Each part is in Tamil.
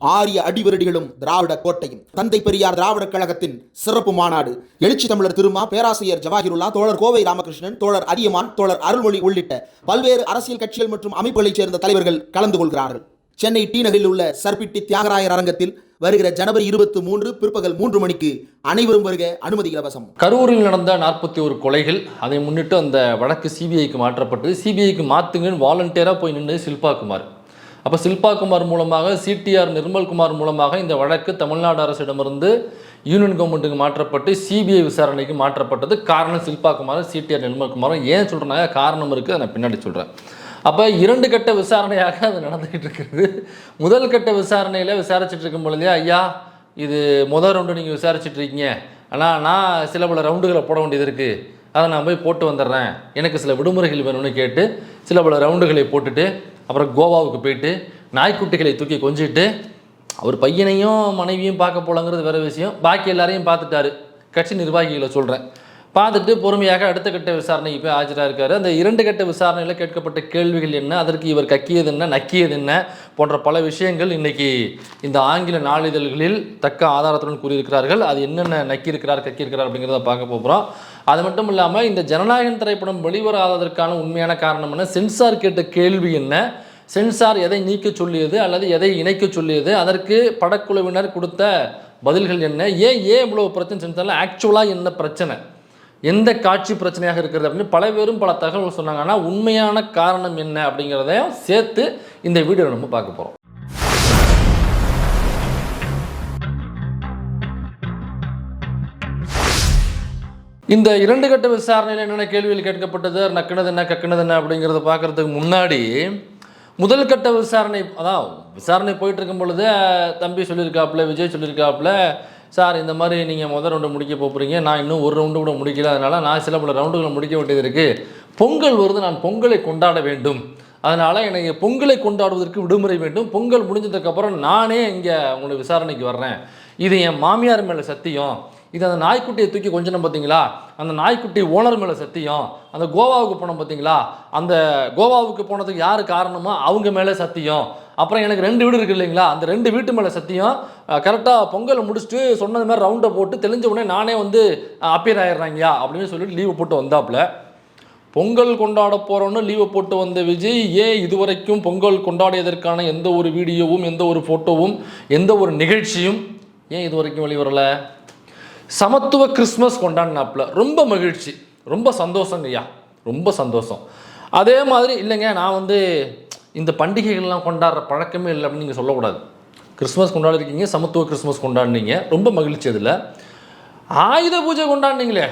ஆரிய அடிவருடிகளும் திராவிட கோட்டையும் தந்தை பெரியார் திராவிடர் கழகத்தின் சிறப்பு மாநாடு எழுச்சி தமிழர் திருமா பேராசிரியர் ஜவாஹிருல்லா தோழர் கோவை ராமகிருஷ்ணன் தோழர் அதியமான் தோழர் அருள்மொழி உள்ளிட்ட பல்வேறு அரசியல் கட்சிகள் மற்றும் அமைப்புகளைச் சேர்ந்த தலைவர்கள் கலந்து கொள்கிறார்கள். சென்னை டி நகரில் உள்ள சர்பிட்டி தியாகராயர் அரங்கத்தில் வருகிற ஜனவரி 23 பிற்பகல் 3 மணிக்கு அனைவரும் வருக, அனுமதி இலவசம். கரூரில் நடந்த 41 கொலைகள், அதை முன்னிட்டு அந்த வழக்கு சிபிஐக்கு மாற்றப்பட்டது. சிபிஐக்கு மாத்துங்கன்னு வாலண்டியராக போய் நின்று ஷில்பா குமார். அப்போ ஷில்பா குமார் மூலமாக சிடிஆர் நிர்மல்குமார் மூலமாக இந்த வழக்கு தமிழ்நாடு அரசிடமிருந்து யூனியன் கவர்மெண்ட்டுக்கு மாற்றப்பட்டு சிபிஐ விசாரணைக்கு மாற்றப்பட்டது. காரணம் ஷில்பா குமாரும் சிடிஆர் நிர்மல்குமாரும். ஏன் சொல்கிறேன்னா காரணம் இருக்குது, நான் பின்னாடி சொல்கிறேன். அப்போ 2 கட்ட விசாரணையாக அது நடந்துக்கிட்டு இருக்கிறது. முதல் கட்ட விசாரணையில் விசாரிச்சுட்டு இருக்கும் பொழுதே, ஐயா இது முதல் ரவுண்டு நீங்கள் விசாரிச்சுட்டு இருக்கீங்க, ஆனால் நான் சில பல ரவுண்டுகளை போட வேண்டியது இருக்குது, அதை நான் போய் போட்டு வந்துடுறேன், எனக்கு சில விடுமுறைகள் வேணும்னு கேட்டு சில பல ரவுண்டுகளை போட்டுட்டு அப்புறம் கோவாவுக்கு போயிட்டு நாய்க்குட்டிகளை தூக்கி கொஞ்சிட்டு அவர் பையனையும் மனைவியும் பார்க்க போலங்கிறது வேறு விஷயம். பாக்கி எல்லாரையும் பார்த்துட்டாரு. கட்சி நிர்வாகிகளை சொல்கிறேன், பார்த்துட்டு பொறுமையாக அடுத்த கட்ட விசாரணைக்கு போய் ஆஜராக இருக்கார். அந்த 2 கட்ட விசாரணையில் கேட்கப்பட்ட கேள்விகள் என்ன, அதற்கு இவர் கக்கியது என்ன, நக்கியது என்ன போன்ற பல விஷயங்கள் இன்றைக்கி இந்த ஆங்கில நாளிதழ்களில் தக்க ஆதாரத்துடன் கூறியிருக்கிறார்கள். அது என்னென்ன நக்கியிருக்கிறார் கக்கியிருக்கிறார் அப்படிங்கிறத பார்க்க போகிறோம். அது மட்டும் இல்லாமல் இந்த ஜனநாயகன் திரைப்படம் வெளிவராததற்கான உண்மையான காரணம் என்ன, சென்சார் கேட்ட கேள்வி என்ன, சென்சார் எதை நீக்க சொல்லியது அல்லது எதை இணைக்க சொல்லியது, அதற்கு படக்குழுவினர் கொடுத்த பதில்கள் என்ன, ஏன் இவ்வளோ பிரச்சனை சென்சாரில் ஆக்சுவலாக என்ன பிரச்சனை, எந்த காட்சி பிரச்சனையாக இருக்கிறது அப்படின்னு பல பேரும் பல தகவல் சொன்னாங்க. ஆனால் உண்மையான காரணம் என்ன அப்படிங்கிறதையும் சேர்த்து இந்த வீடியோவில் நம்ம பார்க்க போகிறோம். இந்த 2 கட்ட விசாரணையில் என்னென்ன கேள்விகள் கேட்கப்பட்டது, நக்கினது என்ன கக்கினது என்ன அப்படிங்கிறத பார்க்குறதுக்கு முன்னாடி முதல் கட்ட விசாரணை, அதான் விசாரணை போயிட்டு இருக்கும் பொழுது தம்பி சொல்லியிருக்காப்புல, விஜய் சொல்லியிருக்காப்புல, சார் இந்த மாதிரி நீங்கள் முதல் ரவுண்டு முடிக்க போகிறீங்க, நான் இன்னும் ஒரு ரவுண்டு கூட முடிக்கல, அதனால் நான் சில பல ரவுண்டுகளை முடிக்க வேண்டியது இருக்குது, பொங்கல் வருது, நான் பொங்கலை கொண்டாட வேண்டும், அதனால் எனக்கு பொங்கலை கொண்டாடுவதற்கு விடுமுறை வேண்டும், பொங்கல் முடிஞ்சதுக்கப்புறம் நானே இங்கே உங்களை விசாரணைக்கு வர்றேன், இது என் மாமியார் மேலே சத்தியம், இது அந்த நாய்க்குட்டியை தூக்கி கொஞ்சம் பார்த்தீங்களா, அந்த நாய்க்குட்டி ஓனர் மேலே சத்தியம், அந்த கோவாவுக்கு போனோம் பார்த்தீங்களா, அந்த கோவாவுக்கு போனதுக்கு யார் காரணமோ அவங்க மேலே சத்தியம், அப்புறம் எனக்கு 2 வீடு இருக்குது இல்லைங்களா, அந்த 2 வீட்டு மேலே சத்தியம், கரெக்டாக பொங்கலை முடிச்சுட்டு சொன்னது மாதிரி ரவுண்டை போட்டு தெளிஞ்ச உடனே நானே வந்து அப்பியர் ஆயிடுறாங்கயா அப்படின்னு சொல்லிட்டு லீவை போட்டு வந்தாப்புல. பொங்கல் கொண்டாட போகிறோன்னு லீவை போட்டு வந்த விஜய் ஏன் இதுவரைக்கும் பொங்கல் கொண்டாடியதற்கான எந்த ஒரு வீடியோவும் எந்த ஒரு ஃபோட்டோவும் எந்த ஒரு நிகழ்ச்சியும் ஏன் இது வரைக்கும் வெளிவரலை? சமத்துவ கிறிஸ்மஸ் கொண்டாடினாப்புல, ரொம்ப மகிழ்ச்சி, ரொம்ப சந்தோஷங்கய்யா, ரொம்ப சந்தோஷம். அதே மாதிரி இல்லைங்க, நான் வந்து இந்த பண்டிகைகள்லாம் கொண்டாடுற பழக்கமே இல்லை அப்படின்னு நீங்கள் சொல்லக்கூடாது. கிறிஸ்மஸ் கொண்டாடிருக்கீங்க, சமத்துவ கிறிஸ்மஸ் கொண்டாடினீங்க, ரொம்ப மகிழ்ச்சி. அதில் ஆயுத பூஜை கொண்டாடினீங்களே,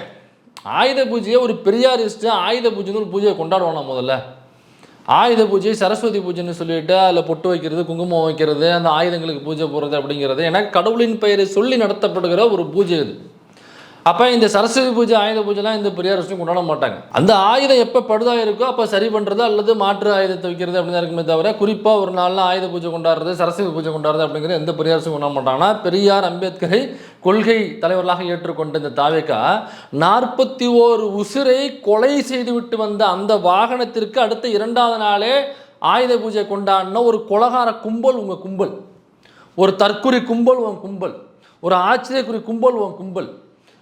ஆயுத பூஜையை ஒரு பெரியாரிஸ்ட்டு ஆயுத பூஜைன்னு ஒரு பூஜையை கொண்டாடுவானா முதல்ல? ஆயுத பூஜை சரஸ்வதி பூஜைன்னு சொல்லிட்டு அதில் பொட்டு வைக்கிறது, குங்குமம் வைக்கிறது, அந்த ஆயுதங்களுக்கு பூஜை போடுறது அப்படிங்கிறது எனக்கு கடவுளின் பெயரை சொல்லி நடத்தப்படுகிற ஒரு பூஜை இது. அப்போ இந்த சரஸ்வதி பூஜை ஆயுத பூஜைலாம் இந்த பெரியாரிஸ்ட்டும் கொண்டாட மாட்டாங்க. அந்த ஆயுதம் எப்போ படுதாக இருக்கோ அப்போ சரி பண்ணுறது அல்லது மாற்று ஆயுதத்தை வைக்கிறது அப்படின்னு இருக்குமே தவிர குறிப்பாக ஒரு நாளில் ஆயுத பூஜை கொண்டாடுறது சரஸ்வதி பூஜை கொண்டாடுறது அப்படிங்கிறது எந்த பெரியாரிஸ்டும் கொண்டாட மாட்டாங்கன்னா, பெரியார் அம்பேத்கரை கொள்கை தலைவர்களாக ஏற்றுக்கொண்ட இந்த தாவேகா 41 உசிரை கொலை செய்துவிட்டு வந்த அந்த வாகனத்திற்கு அடுத்த 2வது நாளே ஆயுத பூஜை கொண்டாடின ஒரு கொலகார கும்பல் உங்கள் கும்பல், ஒரு தற்குறி கும்பல் உன் கும்பல், ஒரு ஆச்சரியக்குறி கும்பல் உன் கும்பல்.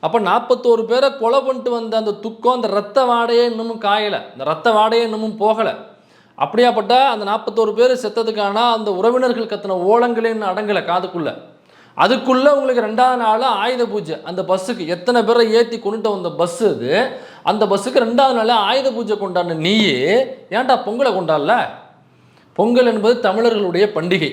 அப்போ 41 பேரை கொலை பண்ணிட்டு வந்த அந்த துக்கம், அந்த ரத்த வாடையே இன்னமும் காயலை, இந்த ரத்த வாடையே இன்னமும் போகலை. அப்படியாப்பட்ட அந்த 41 பேர் செத்ததுக்கான அந்த உறவினர்கள் கத்தின ஓலங்களேன்னு அடங்கலை காதுக்குள்ளே. அதுக்குள்ளே உங்களுக்கு 2வது நாள் ஆயுத பூஜை. அந்த பஸ்ஸுக்கு எத்தனை பேரை ஏற்றி கொண்டுட்டு வந்த பஸ்ஸு அது, அந்த பஸ்ஸுக்கு 2வது நாள் ஆயுத பூஜை கொண்டாடின நீயே ஏன்டா பொங்கலை கொண்டாடல? பொங்கல் என்பது தமிழர்களுடைய பண்டிகை,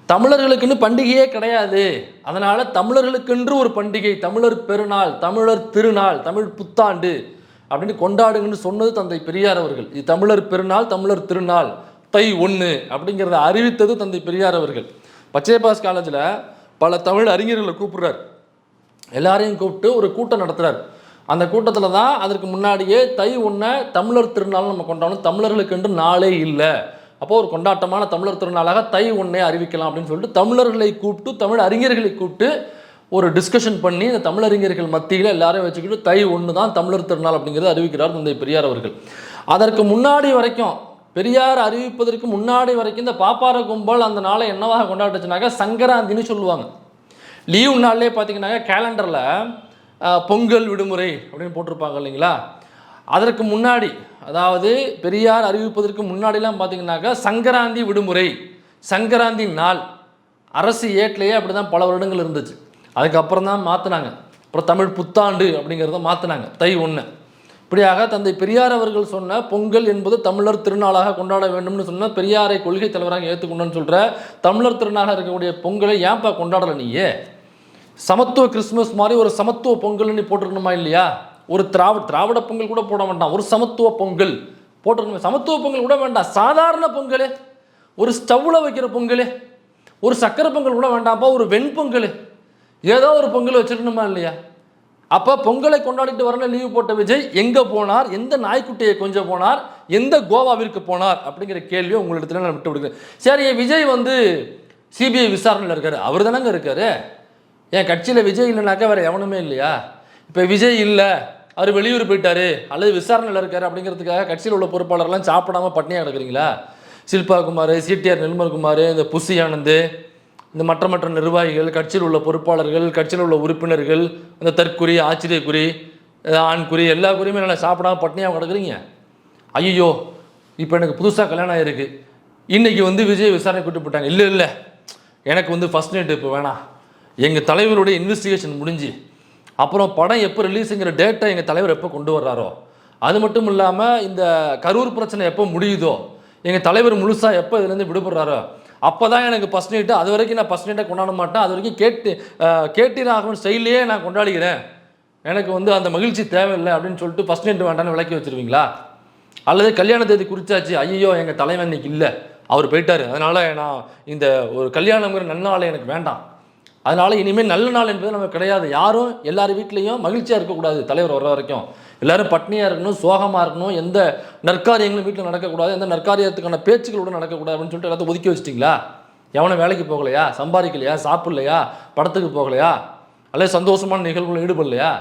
தமிழர்களுக்குன்னு பண்டிகையே கிடையாது. அதனால் தமிழர்களுக்கென்று ஒரு பண்டிகை, தமிழர் பெருநாள், தமிழர் திருநாள், தமிழ் புத்தாண்டு அப்படின்னு கொண்டாடுங்கன்னு சொன்னது தந்தை பெரியார் அவர்கள். இது தமிழர் பெருநாள், தமிழர் திருநாள், தை 1 அப்படிங்கிறத அறிவித்தது தந்தை பெரியார் அவர்கள். பச்சையப்பாஸ் காலேஜில் பல தமிழ் அறிஞர்களை கூப்பிட்றார், எல்லாரையும் கூப்பிட்டு ஒரு கூட்டம் நடத்துகிறார். அந்த கூட்டத்தில் தான் அதற்கு முன்னாடியே தை 1 தமிழர் திருநாள் நம்ம கொண்டாடணும், தமிழர்களுக்கென்று நாளே இல்லை, அப்போது ஒரு கொண்டாட்டமான தமிழர் திருநாளாக தை 1 அறிவிக்கலாம் அப்படின்னு சொல்லிட்டு தமிழர்களை கூப்பிட்டு தமிழ் அறிஞர்களை கூப்பிட்டு ஒரு டிஸ்கஷன் பண்ணி இந்த தமிழறிஞர்கள் மத்தியில் எல்லாரையும் வச்சுக்கிட்டு தை 1 தான் தமிழர் திருநாள் அப்படிங்கிறத அறிவிக்கிறார் தந்தை பெரியார் அவர்கள். அதற்கு முன்னாடி வரைக்கும் பெரியார் அறிவிப்பதற்கு முன்னாடி வரைக்கும் இந்த பாப்பார கும்பல் அந்த நாளை என்னவாக கொண்டாடுச்சுனாக்கா சங்கராந்தின்னு சொல்லுவாங்க. லீவ் நாள்லேயே பார்த்தீங்கன்னாக்கா கேலண்டரில் பொங்கல் விடுமுறை அப்படின்னு போட்டிருப்பாங்க இல்லைங்களா. அதற்கு முன்னாடி, அதாவது பெரியார் அறிவிப்பதற்கு முன்னாடிலாம் பார்த்தீங்கன்னாக்கா சங்கராந்தி விடுமுறை, சங்கராந்தி நாள் அரசு ஏட்லேயே அப்படி தான் பல வருடங்கள் இருந்துச்சு. அதுக்கப்புறம் தான் மாற்றினாங்க. அப்புறம் தமிழ் புத்தாண்டு அப்படிங்கிறத மாற்றினாங்க, தை 1. இப்படியாக தந்தை பெரியார் அவர்கள் சொன்ன பொங்கல் என்பது தமிழர் திருநாளாக கொண்டாட வேண்டும்னு சொன்ன, பெரியாரை கொள்கை தலைவராக ஏற்றுக்கொண்டோன்னு சொல்கிற தமிழர் திருநாளாக இருக்கக்கூடிய பொங்கலை ஏன்ப்பா கொண்டாடலை நீயே? சமத்துவ கிறிஸ்துமஸ் மாதிரி ஒரு சமத்துவ பொங்கல்னு நீ போட்டிருக்கணுமா இல்லையா? ஒரு திராவிட பொங்கல் கூட போட வேண்டாம், ஒரு சமத்துவ பொங்கல் போட்டிருக்கணும். சமத்துவ பொங்கல் கூட வேண்டாம், சாதாரண பொங்கல், ஒரு ஸ்டவ்வில் வைக்கிற பொங்கல், ஒரு சக்கரை பொங்கல் கூட வேண்டாம்ப்பா, ஒரு வெண்பொங்கல், ஏதோ ஒரு பொங்கல் வச்சிருக்கணுமா இல்லையா? அப்போ பொங்கலை கொண்டாடிட்டு வரணும் லீவு போட்ட விஜய் எங்கே போனார், எந்த நாய்க்குட்டியை கொஞ்சம் போனார், எந்த கோவாவிற்கு போனார் அப்படிங்கிற கேள்வியை உங்களிடத்துல நான் விட்டு விடுக்கிறேன். சரி, விஜய் வந்து சிபிஐ விசாரணையில் இருக்காரு, அவர் தானங்க இருக்காரு. என் கட்சியில் விஜய் இல்லைனாக்கா வேறு எவனுமே இல்லையா? இப்போ விஜய் இல்லை, அவர் வெளியூர் போயிட்டாரு அல்லது விசாரணையில் இருக்காரு அப்படிங்கிறதுக்காக கட்சியில் உள்ள பொறுப்பாளர்லாம் சாப்பிடாமல் பட்னியாக கிடக்குறீங்களா? சில்பா குமார், சிடிஆர் நிர்மல்குமார், இந்த புசி ஆனந்த், இந்த மற்ற நிர்வாகிகள், கட்சியில் உள்ள பொறுப்பாளர்கள், கட்சியில் உள்ள உறுப்பினர்கள், இந்த தற்குறி, ஆச்சரியக்குறி, ஆண்குறி, எல்லா குறியுமே நல்லா சாப்பிடாம பட்னியாக கிடக்குறீங்க. ஐயோ, இப்போ எனக்கு புதுசாக கல்யாணம் ஆகிருக்கு, இன்றைக்கி வந்து விஜய் விசாரணை கூட்டு போட்டாங்க. இல்லை எனக்கு வந்து ஃபஸ்ட் நைட் இப்போ வேணாம், எங்கள் தலைவருடைய இன்வெஸ்டிகேஷன் முடிஞ்சு அப்புறம் படம் எப்போ ரிலீஸுங்கிற டேட்டை எங்கள் தலைவர் எப்போ கொண்டு வர்றாரோ, அது மட்டும் இல்லாமல் இந்த கரூர் பிரச்சனை எப்போ முடியுதோ, எங்கள் தலைவர் முழுசாக எப்போ இதுலேருந்து விடுபடுறாரோ அப்போ தான் எனக்கு ஃபஸ்ட் நைட்டு. அது வரைக்கும் நான் ஃபஸ்ட் நைட்டை கொண்டாட மாட்டேன், அது வரைக்கும் கேட்டி ராகவன் ஸ்டைல்லையே நான் கொண்டாடிக்கிறேன், எனக்கு வந்து அந்த மகிழ்ச்சி தேவையில்லை அப்படின்னு சொல்லிட்டு ஃபஸ்ட் நைட்டு வேண்டான்னு விளக்கி வச்சுருவீங்களா? அல்லது கல்யாண தேதி குறிச்சாச்சு, ஐயோ எங்கள் தலைவன் இன்னைக்கு இல்லை, அவர் போயிட்டார், அதனால் நான் இந்த ஒரு கல்யாணங்கிற நன்னாளை எனக்கு வேண்டாம், அதனால் இனிமேல் நல்ல நாள் என்பது நமக்கு கிடையாது. யாரும் எல்லார் வீட்லேயும் மகிழ்ச்சியாக இருக்கக்கூடாது, தலைவர் வர்ற வரைக்கும் எல்லோரும் பட்னியாக இருக்கணும், சோகமாக இருக்கணும், எந்த நற்காரியங்களும் வீட்டில் நடக்கக்கூடாது, எந்த நற்காரியத்துக்கான பேச்சுக்களோட நடக்கக்கூடாது அப்படின்னு சொல்லிட்டு எல்லாத்தையும் ஒதுக்கி வச்சிட்டிங்களா? எவனை வேலைக்கு போகலையா, சம்பாதிக்கலையா, சாப்பிட்லையா, படத்துக்கு போகலையா, அல்லது சந்தோஷமான நிகழ்வுகள் ஈடுபடலையா?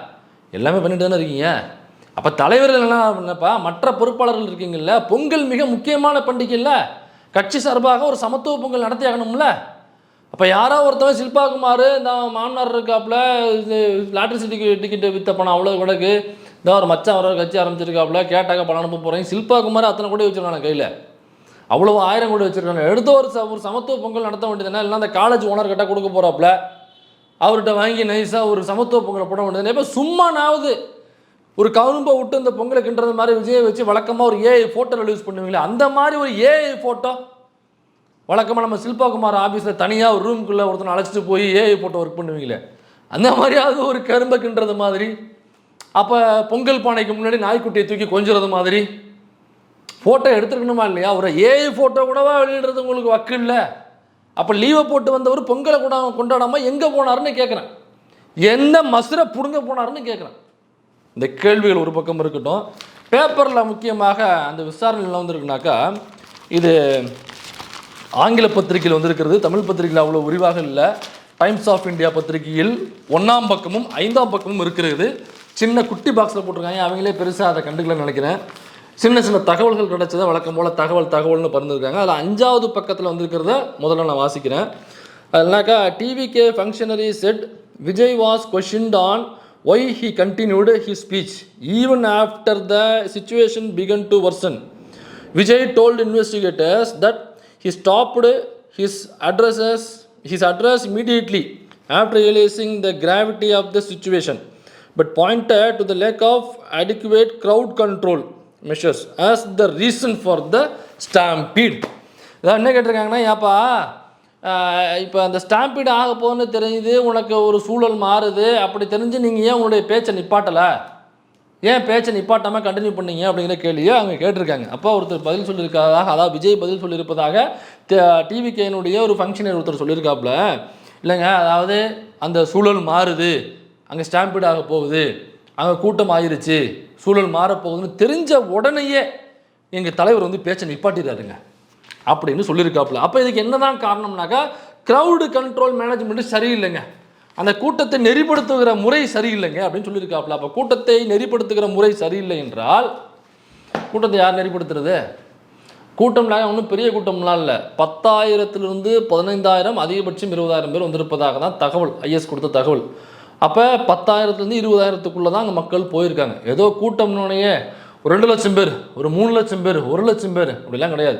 எல்லாமே பண்ணிட்டு தானே இருக்கீங்க. அப்போ தலைவர்கள் என்னப்பா, மற்ற பொறுப்பாளர்கள் இருக்கீங்கல்ல, பொங்கல் மிக முக்கியமான பண்டிகை இல்லை, கட்சி சார்பாக ஒரு சமத்துவ பொங்கல் நடத்தி ஆகணும்ல. அப்போ யாரோ ஒருத்தவன் சில்பா குமார் இந்த மாமனார் இருக்காப்புல, லாட்ரி டிக்கெட்டு விற்ற பணம் அவ்வளோ கூடக்கு, இந்த ஒரு மச்சான் வர கட்சி ஆரம்பிச்சிருக்காப்புல, கேட்டாக்க பணம் அனுப்ப போகிறேன், சில்பா குமார் அத்தனை கோடி வச்சுருக்காங்க கையில், அவ்வளோ 1000 கோடி வச்சுருக்காங்க. எடுத்து ஒரு சமத்துவ பொங்கல் நடத்த வேண்டியதுனா, இல்லைனா அந்த காலேஜ் ஓனர் கிட்ட கொடுக்க போகிறாப்புல, அவர்கிட்ட வாங்கி நைஸாக ஒரு சமத்துவ பொங்கலை போட வேண்டியது. இப்போ சும்மானாவது ஒரு கவுன்பை விட்டு இந்த பொங்கலை கிண்டுறது மாதிரி விஜயை வச்சு வழக்கமாக ஒரு ஏஐ ஃபோட்டோ ரிலீஸ் பண்ணுவீங்களே, அந்த மாதிரி ஒரு ஏஐ ஃபோட்டோ வழக்கமாக நம்ம சில்பா குமார் ஆஃபீஸில் தனியாக ஒரு ரூமுக்குள்ளே ஒருத்தனை அழைச்சிட்டு போய் ஏஐ ஃபோட்டோ ஒர்க் பண்ணுவீங்களே, அந்த மாதிரியாவது ஒரு கரும்பை கிண்டுறது மாதிரி, அப்போ பொங்கல் பானைக்கு முன்னாடி நாய்க்குட்டியை தூக்கி கொஞ்சிறது மாதிரி ஃபோட்டோ எடுத்துருக்கணுமா இல்லையா? ஒரு ஏஐ ஃபோட்டோ கூடவா வெளியிடுறது உங்களுக்கு வக்கு இல்லை? அப்போ லீவை போட்டு வந்தவர் பொங்கலை கூட கொண்டாடாமல் எங்கே போனாருன்னு கேட்குறேன், எந்த மசுரை பிடுங்க போனாருன்னு கேட்குறேன். இந்த கேள்விகள் ஒரு பக்கம் இருக்கட்டும். பேப்பரில் முக்கியமாக அந்த விசாரணையில் வந்திருக்குனாக்கா, இது ஆங்கில பத்திரிகையில் வந்திருக்கிறது, தமிழ் பத்திரிகையில் அவ்வளோ விரிவாக இல்லை. டைம்ஸ் ஆஃப் இந்தியா பத்திரிகையில் 1ஆம் பக்கமும் 5ஆம் பக்கமும் இருக்கிறது. சின்ன குட்டி பாக்ஸில் போட்டிருக்காங்க, அவங்களே பெருசாக அதை கண்டுக்கலன்னு நினைக்கிறேன். சின்ன தகவல்கள் கிடைச்சதை வழக்கம் போல் தகவல்னு பறந்துருக்காங்க. அதில் 5ஆவது பக்கத்தில் வந்திருக்கிறத முதல்ல நான் வாசிக்கிறேன். அதுனாக்கா, TVK functionary said Vijay was questioned on why he continued his speech even after the situation began to worsen. Vijay told investigators that he stopped his address immediately after realizing the gravity of the situation, but pointed to the lack of adequate crowd control measures as the reason for the stampede. இதான் என்ன கேட்டிருக்காங்கன்னா, ஏப்பா இப்போ அந்த ஸ்டாம்பீடு ஆக போகுதுன்னு தெரியுது, உனக்கு ஒரு சூழல் மாறுது, அப்படி தெரிஞ்சு நீங்கள் ஏன் உங்களுடைய பேச்சை நிப்பாட்டலை, ஏன் பேச்சை நிப்பாட்டாமல் கண்டினியூ பண்ணீங்க அப்படிங்கிற கேள்வியை அவங்க கேட்டிருக்காங்க. அப்போ ஒருத்தர் பதில் சொல்லியிருக்காதாக, அதாவது விஜய் பதில் சொல்லியிருப்பதாக டிவிகேனுடைய ஒரு ஃபங்க்ஷனர் ஒருத்தர் சொல்லியிருக்காப்புல. இல்லைங்க, அதாவது அந்த சூழல் மாறுது, அங்கே ஸ்டாம்பீடு ஆக போகுது, அங்கே கூட்டம் ஆயிருச்சு, சூழல் மாறப்போகுதுன்னு தெரிஞ்ச உடனேயே எங்கள் தலைவர் வந்து பேச்சை நிப்பாட்டிடுறாருங்க அப்படின்னு சொல்லியிருக்காப்புல. அப்போ இதுக்கு என்ன தான் காரணம்னாக்கா, க்ரௌடு கண்ட்ரோல் மேனேஜ்மெண்ட்டு சரியில்லைங்க, அந்த கூட்டத்தை நெறிப்படுத்துகிற முறை சரியில்லைங்க அப்படின்னு சொல்லியிருக்காப்புல. அப்போ கூட்டத்தை நெறிப்படுத்துகிற முறை சரியில்லை என்றால் கூட்டத்தை யார் நெறிப்படுத்துறது? கூட்டம்லாம் ஒன்றும் பெரிய கூட்டம்லாம் இல்லை, 10,000 15,000 அதிகபட்சம் 20,000 பேர் வந்திருப்பதாக தான் தகவல், ஐஎஸ் கொடுத்த தகவல். அப்போ 10,000 20,000 தான் அங்கே மக்கள் போயிருக்காங்க. ஏதோ கூட்டம்னோடனே ஒரு 2 லட்சம் பேர், ஒரு 3 லட்சம் பேர், 1 லட்சம் பேர் அப்படிலாம் கிடையாது.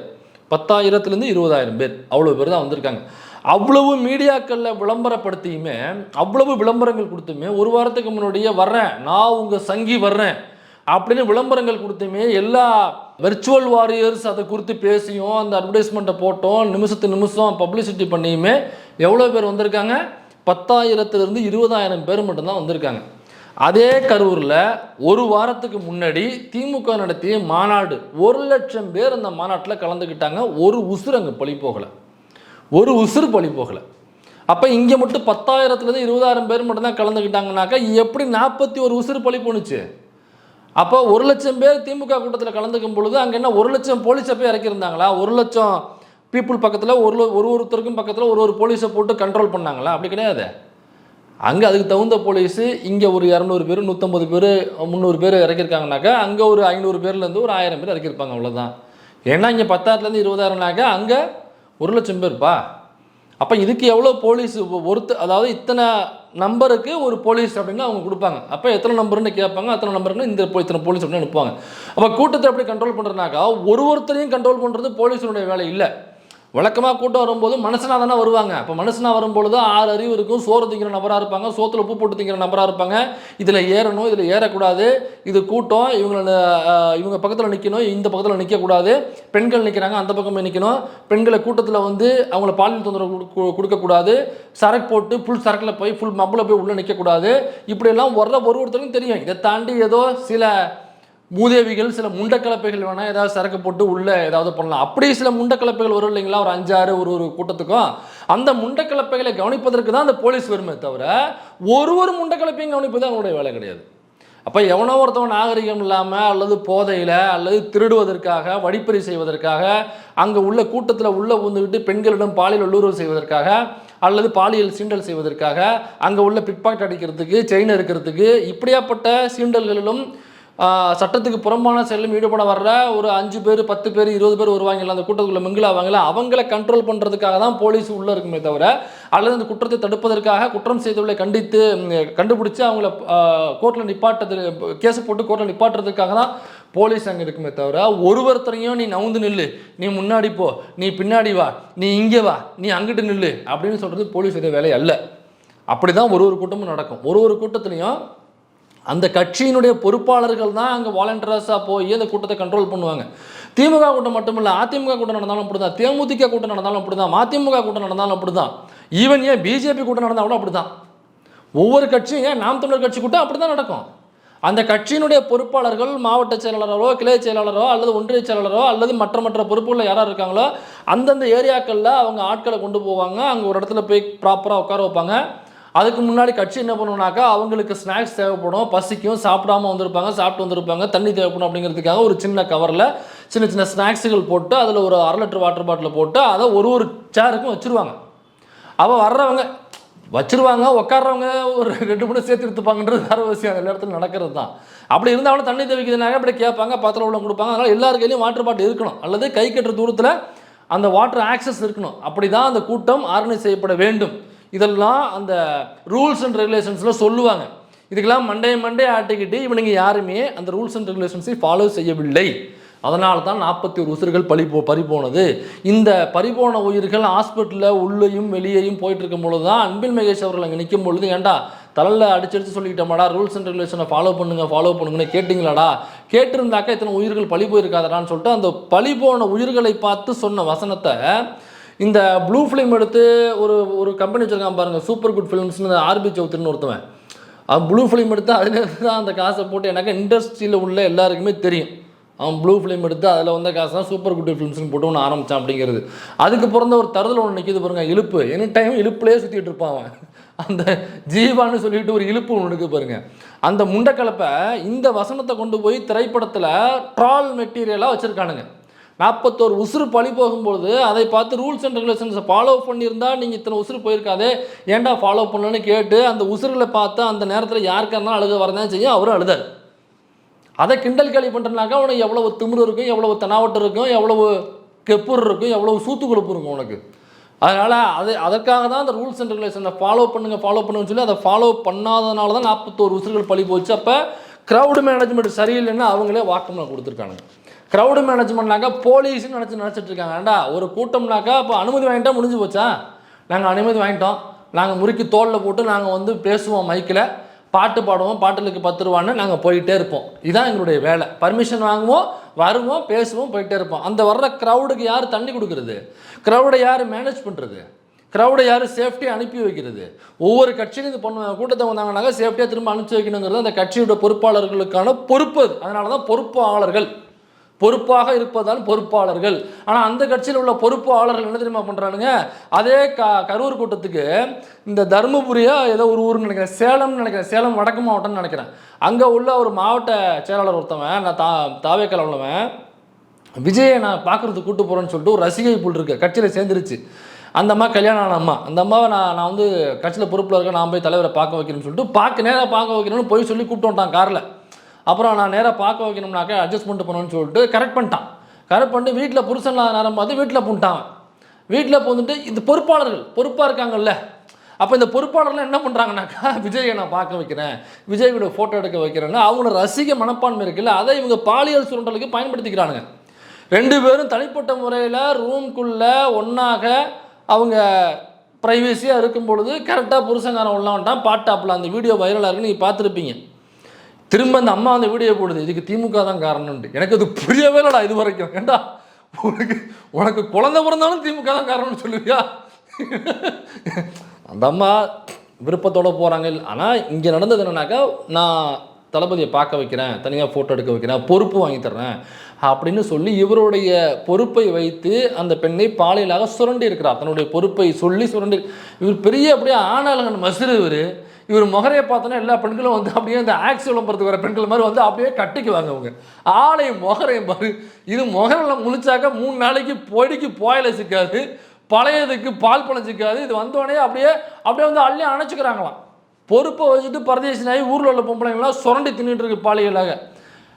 10,000 20,000 பேர், அவ்வளோ பேர் தான் வந்திருக்காங்க. அவ்வளவு மீடியாக்களில் விளம்பரப்படுத்தியுமே, அவ்வளவு விளம்பரங்கள் கொடுத்துமே, ஒரு வாரத்துக்கு முன்னாடியே வர்றேன் நான் உங்கள் சங்கி வர்றேன் அப்படின்னு விளம்பரங்கள் கொடுத்துமே, எல்லா வெர்ச்சுவல் வாரியர்ஸ் அதை குறித்து பேசியும் அந்த அட்வர்டைஸ்மெண்ட்டை போட்டோம், நிமிஷத்துக்கு நிமிஷம் பப்ளிசிட்டி பண்ணியுமே எவ்வளோ பேர் வந்திருக்காங்க? 10,000 20,000 பேர் மட்டும்தான் வந்திருக்காங்க. அதே கரூரில் ஒரு வாரத்துக்கு முன்னாடி திமுக நடத்திய மாநாடு, 1 லட்சம் பேர் அந்த மாநாட்டில் கலந்துக்கிட்டாங்க. ஒரு உசுறு அங்கே பழி போகலை, ஒரு உசுறு பழி போகலை. அப்போ இங்கே மட்டும் 10,000 20,000 பேர் மட்டும்தான் கலந்துக்கிட்டாங்கனாக்கா எப்படி 41 உசுறு பழி போணுச்சு? அப்போ 1 லட்சம் பேர் திமுக கூட்டத்தில் கலந்துக்கும் பொழுது அங்கே என்ன 1 லட்சம் போலீஸை போய் இறக்கியிருந்தாங்களா? 1 லட்சம் பீப்புள் பக்கத்தில் ஒருத்தருக்கும் பக்கத்தில் ஒரு போலீஸை போட்டு கண்ட்ரோல் பண்ணாங்களா? அப்படி கிடையாது. அங்கே அதுக்கு தகுந்த போலீஸு இங்கே ஒரு 200 பேர் 150 பேர் 300 பேர் இறக்கியிருக்காங்கனாக்கா அங்கே ஒரு 500 பேர்லேருந்து ஒரு 1000 பேர் இறக்கியிருப்பாங்க, அவ்வளோதான். ஏன்னா இங்கே 10,000 20,000னாக்கா அங்கே 1 லட்சம் பேர்ப்பா. அப்போ இதுக்கு எவ்வளோ போலீஸ் அதாவது இத்தனை நம்பருக்கு ஒரு போலீஸ் அப்படின்னு அவங்க கொடுப்பாங்க. அப்போ எத்தனை நம்பர்னு கேட்பாங்க, அத்தனை நம்பர்னு இத்தனை போலீஸ் அப்படின்னு அனுப்புவாங்க. அப்போ கூட்டத்தை எப்படி கண்ட்ரோல் பண்ணுறதுனாக்கா ஒருத்தரையும் கண்ட்ரோல் பண்ணுறது போலீஸுடைய வேலை இல்லை. வழக்கமாக கூட்டம் வரும்போது மனுஷனாக தானே வருவாங்க. அப்போ மனுஷனாக வரும்பொழுது 6 அறிவு இருக்கும், சோறு திங்கிற நபராக இருப்பாங்க, சோத்தில் உப்பு போட்டு திங்கிற நபராக இருப்பாங்க. இதில் ஏறணும், இதில் ஏறக்கூடாது, இது கூட்டம், இவங்க பக்கத்தில் நிற்கணும், இந்த பக்கத்தில் நிற்கக்கூடாது, பெண்கள் நிற்கிறாங்க அந்த பக்கமே நிற்கணும், பெண்களை கூட்டத்தில் அவங்கள பாலியல் தொந்தரவு கொடுக்கக்கூடாது, சரக்கு போட்டு ஃபுல் சரக்கில் போய் ஃபுல் மப்பில் போய் உள்ளே நிற்கக்கூடாது, இப்படியெல்லாம் ஒருத்தருக்கும் தெரியும். இதை தாண்டி ஏதோ சில மூதேவிகள் சில முண்டக்கலப்பைகள் வேணால் ஏதாவது சரக்கு போட்டு உள்ளே ஏதாவது பண்ணலாம். அப்படி சில முண்டக்கலப்பைகள் வரும் இல்லைங்களா, ஒரு 5-6 ஒரு கூட்டத்துக்கும். அந்த முண்டக்கலப்பைகளை கவனிப்பதற்கு தான் அந்த போலீஸ் வருமே தவிர ஒரு முண்டக்கலப்பையும் கவனிப்பது அவங்களுடைய வேலை கிடையாது. அப்போ எவனோ ஒருத்தவன் நாகரிகம் இல்லாமல் அல்லது போதையில் அல்லது திருடுவதற்காக வழிப்பறி செய்வதற்காக அங்கே உள்ள கூட்டத்தில் உள்ளே வந்துக்கிட்டு பெண்களிடம் பாலியல் வல்லுறவு செய்வதற்காக அல்லது பாலியல் சீண்டல் செய்வதற்காக அங்கே உள்ள பிக்பாக்கெட் அடிக்கிறதுக்கு செயின் இருக்கிறதுக்கு இப்படியாப்பட்ட சீண்டல்களிலும் சட்டத்துக்கு புறம்பான செயலும் ஈடுபட வர்ற ஒரு 5 பேர் 10 பேர் 20 பேர் வருவாங்கல்ல, அந்த கூட்டத்துக்குள்ள மிங்கிலாவாங்கல்ல, அவங்கள கண்ட்ரோல் பண்ணுறதுக்காக தான் போலீஸ் உள்ளே இருக்குமே தவிர அல்லது அந்த குற்றத்தை தடுப்பதற்காக குற்றம் செய்தவர்களை கண்டுபிடிச்சு அவங்கள கோர்ட்டில் கேஸ் போட்டு கோர்ட்டில் நிப்பாட்டுறதுக்காக தான் போலீஸ் அங்கே இருக்குமே தவிர ஒருத்தரையும் நீ நவுந்து நில்லு, நீ முன்னாடி போ, நீ பின்னாடி வா, நீ இங்கே வா, நீ அங்கிட்டு நில்லு அப்படின்னு சொல்கிறது போலீஸ் இதை வேலை அல்ல. அப்படி தான் ஒரு கூட்டமும் நடக்கும். ஒரு கூட்டத்துலையும் அந்த கட்சியினுடைய பொறுப்பாளர்கள் தான் அங்கே வாலண்டியர்ஸாக போய் அந்த கூட்டத்தை கண்ட்ரோல் பண்ணுவாங்க. திமுக கூட்டம் மட்டும் இல்லை, அதிமுக கூட்டம் நடந்தாலும் அப்படி தான், தேமுதிக கூட்டம் நடந்தாலும் அப்படி தான், மதிமுக கூட்டம் நடந்தாலும் அப்படி தான், ஈவன் ஏன் பிஜேபி கூட்டம் நடந்தால் கூட அப்படி தான். ஒவ்வொரு கட்சியும் ஏன் நாம் தமிழர் கட்சி கூட்டம் அப்படி தான் நடக்கும். அந்த கட்சியினுடைய பொறுப்பாளர்கள் மாவட்ட செயலாளரோ கிளை செயலாளரோ அல்லது ஒன்றிய செயலாளரோ அல்லது மற்ற பொறுப்புகளில் யாராக இருக்காங்களோ அந்தந்த ஏரியாக்களில் அவங்க ஆட்களை கொண்டு போவாங்க. அங்கே ஒரு இடத்துல போய் ப்ராப்பராக உட்கார வைப்பாங்க. அதுக்கு முன்னாடி கட்சி என்ன பண்ணுவோம்னாக்கா அவங்களுக்கு ஸ்நாக்ஸ் தேவைப்படும், பசிக்கும், சாப்பிட்டு வந்திருப்பாங்க, தண்ணி தேவைப்படும் அப்படிங்கிறதுக்காக ஒரு சின்ன கவரில் சின்ன ஸ்நாக்ஸுகள் போட்டு அதில் ஒரு 1/2 லிட்டர் வாட்டர் பாட்டில் போட்டு அதை ஒரு சேருக்கும் வச்சுருவாங்க. அவள் வர்றவங்க வச்சுருவாங்க, உட்கார்றவங்க ஒரு 2 மணி சேர்த்து எடுத்துப்பாங்கன்றது வேறு விஷயம், அந்த இடத்துல நடக்கிறது தான். அப்படி இருந்தாலும் தண்ணி தேவைக்குதுனாக்க அப்படி கேட்பாங்க, பாத்திரம் உள்ள கொடுப்பாங்க. அதனால் எல்லார் கையிலையும் வாட்டர் பாட்டில் இருக்கணும் அல்லது கை கட்டுற தூரத்தில் அந்த வாட்டர் ஆக்சஸ் இருக்கணும். அப்படி தான் அந்த கூட்டம் ஆர்கனைஸ் செய்யப்பட வேண்டும். இதெல்லாம் அந்த ரூல்ஸ் அண்ட் ரெகுலேஷன்ஸில் சொல்லுவாங்க. இதுக்கெல்லாம் மண்டே ஆட்டிக்கிட்டு இவனுங்க யாருமே அந்த ரூல்ஸ் அண்ட் ரெகுலேஷன்ஸை ஃபாலோ செய்யவில்லை. அதனால தான் 41 உயிர்கள் பறிபோனது. இந்த பறிபோன உயிர்கள் ஹாஸ்பிட்டலில் உள்ளேயும் வெளியேயும் போயிட்டு இருக்கும் பொழுது தான் அன்பில் மகேஷ் அவர்கள் அங்கே நிற்கும் பொழுது, ஏன்டா தலையில் அடிச்சடிச்சு சொல்லிக்கிட்டோமாடா, ரூல்ஸ் அண்ட் ரெகுலேஷனை ஃபாலோ பண்ணுங்கன்னு கேட்டிங்களாடா, கேட்டிருந்தாக்கா இத்தனை உயிர்கள் பழி போயிருக்காதான்னு சொல்லிட்டு அந்த பழி போன உயிர்களை பார்த்து சொன்ன வசனத்தை இந்த ப்ளூ ஃபிலிம் எடுத்து ஒரு கம்பெனி வச்சுருக்கான் பாருங்கள், சூப்பர் குட் ஃபிலிம்ஸ்னு ஆர்பி சௌத்ரின்னு ஒருத்தவன், ப்ளூ ஃபிலிம் எடுத்து அதில் தான் அந்த காசை போட்டு எனக்கு இண்டஸ்ட்ரியில் உள்ள எல்லாருக்குமே தெரியும். அவன் ப்ளூ ஃபிலிம் எடுத்து அதில் வந்த காசு தான் சூப்பர் குட் ஃபிலிம்ஸ்னு போட்டு ஒன்று ஆரம்பித்தான் அப்படிங்கிறது. அதுக்கு பிறந்த ஒரு தருதல் ஒன்று நிற்கிது பாருங்கள், இழுப்பு. எனி டைம் இழுப்புலேயே சுற்றிட்டு இருப்பான் அவன். அந்த ஜீவான்னு சொல்லிட்டு ஒரு இழுப்பு ஒன்று இருக்குது பாருங்கள். அந்த முண்டக்கலப்பை இந்த வசனத்தை கொண்டு போய் திரைப்படத்தில் ட்ரால் மெட்டீரியலாக வச்சுருக்கானுங்க. 41 உசுறு பழி போகும்போது அதை பார்த்து ரூல்ஸ் அண்ட் ரெகுலேஷன்ஸை ஃபாலோ பண்ணியிருந்தால் நீங்கள் இத்தனை உசுறு போயிருக்காதே, ஏன்டா ஃபாலோ பண்ணலன்னு கேட்டு அந்த உசுறுகளை பார்த்து அந்த நேரத்தில் யாருக்காக இருந்தாலும் அழுக வரதான் செய்யும். அவரும் அழுதார். அதை கிண்டல் கேலி பண்ணுறனாக்கா அவனுக்கு எவ்வளவு திமிரு இருக்கும், எவ்வளவு தெனாவட்டு இருக்கும், எவ்வளவு கெப்பூர் இருக்கும், எவ்வளோ சூத்து கொழுப்பு இருக்கும் உனக்கு. அதனால் அதற்காக தான் அந்த ரூல்ஸ் அண்ட் ரெகுலேஷனை ஃபாலோ பண்ணுங்கன்னு சொல்லி அதை ஃபாலோ பண்ணாதனால தான் 41 உசுர்கள் பழி போச்சு. அப்போ க்ரௌடு மேனேஜ்மெண்ட் சரியில்லைன்னு அவங்களே வாக்குமூலம் கொடுத்துருக்காங்க. க்ரௌடு மேனேஜ்மெண்ட்னாக்கா போலீஸ்ன்னு நினச்சிட்டு இருக்காங்க. ஏண்டா ஒரு கூட்டம்னாக்கா இப்போ அனுமதி வாங்கிட்டா முடிஞ்சு போச்சா? நாங்கள் அனுமதி வாங்கிட்டோம், நாங்கள் முறுக்கி தோளில் போட்டு நாங்கள் பேசுவோம், மைக்கில் பாட்டு பாடுவோம், பாட்டுகளுக்கு 10 ரூபான்னு நாங்கள் போயிட்டே இருப்போம். இதுதான் எங்களுடைய வேலை. பர்மிஷன் வாங்குவோம், வருவோம், பேசுவோம், போயிட்டே இருப்போம். அந்த வர்ற க்ரௌடுக்கு யார் தண்ணி கொடுக்குறது? க்ரௌடை யார் மேனேஜ் பண்ணுறது? க்ரௌடை யார் சேஃப்டியாக அனுப்பி வைக்கிறது? ஒவ்வொரு கட்சியிலும் இது பண்ணுவாங்க. கூட்டத்தை வந்தாங்கன்னாக்கா சேஃப்டியாக திரும்ப அனுப்பிச்சி வைக்கணுங்கிறது அந்த கட்சியோட பொறுப்பாளர்களுக்கான பொறுப்பு. அதனால தான் பொறுப்பாளர்கள், பொறுப்பாக இருப்பதால் பொறுப்பாளர்கள். ஆனால் அந்த கட்சியில் உள்ள பொறுப்பாளர்கள் என்ன தெரியுமா பண்ணுறானுங்க? அதே கரூர் கூட்டத்துக்கு இந்த தருமபுரியா ஏதோ ஒரு ஊர்னு நினைக்கிறேன், சேலம் வடக்கு மாவட்டம்னு நினைக்கிறேன், அங்கே உள்ள ஒரு மாவட்ட செயலாளர் ஒருத்தவன், நான் தாவேக்கல உள்ளவன், விஜயை நான் பார்க்குறதுக்கு கூட்டு போகிறேன்னு சொல்லிட்டு ஒரு ரசிகை புல் இருக்கு, கட்சியில் சேர்ந்துருச்சு. அந்த அம்மா கல்யாணம் ஆன அம்மா, அந்த அம்மாவை நான் கட்சியில் பொறுப்பில் இருக்க, நான் போய் தலைவரை பார்க்க வைக்கிறேன்னு சொல்லிட்டு நேராக பார்க்க வைக்கணும்னு போய் சொல்லி கூப்பிட்டு வந்துட்டான் காரில். அப்புறம் நான் நேராக பார்க்க வைக்கணும்னாக்கா அட்ஜஸ்ட்மெண்ட் பண்ணணும்னு சொல்லிட்டு கரெக்ட் பண்ணிட்டு வீட்டில் புருஷன்லாம் நேரம் பார்த்து வீட்டில் பூண்டான். வீட்டில் பூந்துட்டு இந்த பொறுப்பாக இருக்காங்கல்ல, அப்போ இந்த பொறுப்பாளர்லாம் என்ன பண்ணுறாங்கனாக்கா, விஜயை நான் பார்க்க வைக்கிறேன், விஜய் கூட ஃபோட்டோ எடுக்க வைக்கிறேன்னு அவங்களோட ரசிக மனப்பான்மை இருக்குல்ல, அதை இவங்க பாலியல் சுரண்டலுக்கு பயன்படுத்திக்கிறானுங்க. 2 பேரும் தனிப்பட்ட முறையில் ரூம்குள்ளே ஒன்றாக அவங்க ப்ரைவேசியாக இருக்கும் பொழுது கரெக்டாக புருஷங்காரன் உள்ளான்ட்டான், பாட்டாப்பில் அந்த வீடியோ வைரலாக இருக்குன்னு நீங்கள் பார்த்துருப்பீங்க. திரும்ப அந்த அம்மா அந்த வீடியோ போடுது, இதுக்கு திமுக தான் காரணம்ட்டு. எனக்கு அது புரியவே இல்லைடா இது வரைக்கும். ஏண்டா உனக்கு குழந்தை பிறந்தாலும் திமுக தான் காரணம்னு சொல்லுவியா? அந்த அம்மா விருப்பத்தோடு போகிறாங்க. ஆனால் இங்கே நடந்தது என்னன்னாக்கா, நான் தளபதியை பார்க்க வைக்கிறேன், தனியாக ஃபோட்டோ எடுக்க வைக்கிறேன், பொறுப்பு வாங்கி தர்றேன் அப்படின்னு சொல்லி இவருடைய பொறுப்பை வைத்து அந்த பெண்ணை பாலியலாக சுரண்டி இருக்கிறார். தன்னுடைய பொறுப்பை சொல்லி சுரண்டி, இவர் பெரிய அப்படியே ஆனாளங்கன் மசுறு. இவர் முகரையை பார்த்தோன்னா எல்லா பெண்களும் அப்படியே இந்த ஆக்ஸ் விளம்பரத்துக்கு வர பெண்கள் மாதிரி அப்படியே கட்டிக்குவாங்க. அவங்க ஆளையும் முகரையும் பாரு, இது முகரெல்லாம் முழிச்சாக்கா 3 நாளைக்கு பொடிக்கு போயில சிக்காது, பழையதுக்கு பால் பழம் சிக்காது. இது வந்தோடனே அப்படியே அள்ளி அணைச்சிக்கிறாங்களாம். பொறுப்பை வச்சுட்டு பரதேசினாயி ஊரில் உள்ள பொம்பளைங்களாம் சுரண்டி தின்னுட்டு இருக்கு பாலியலாக.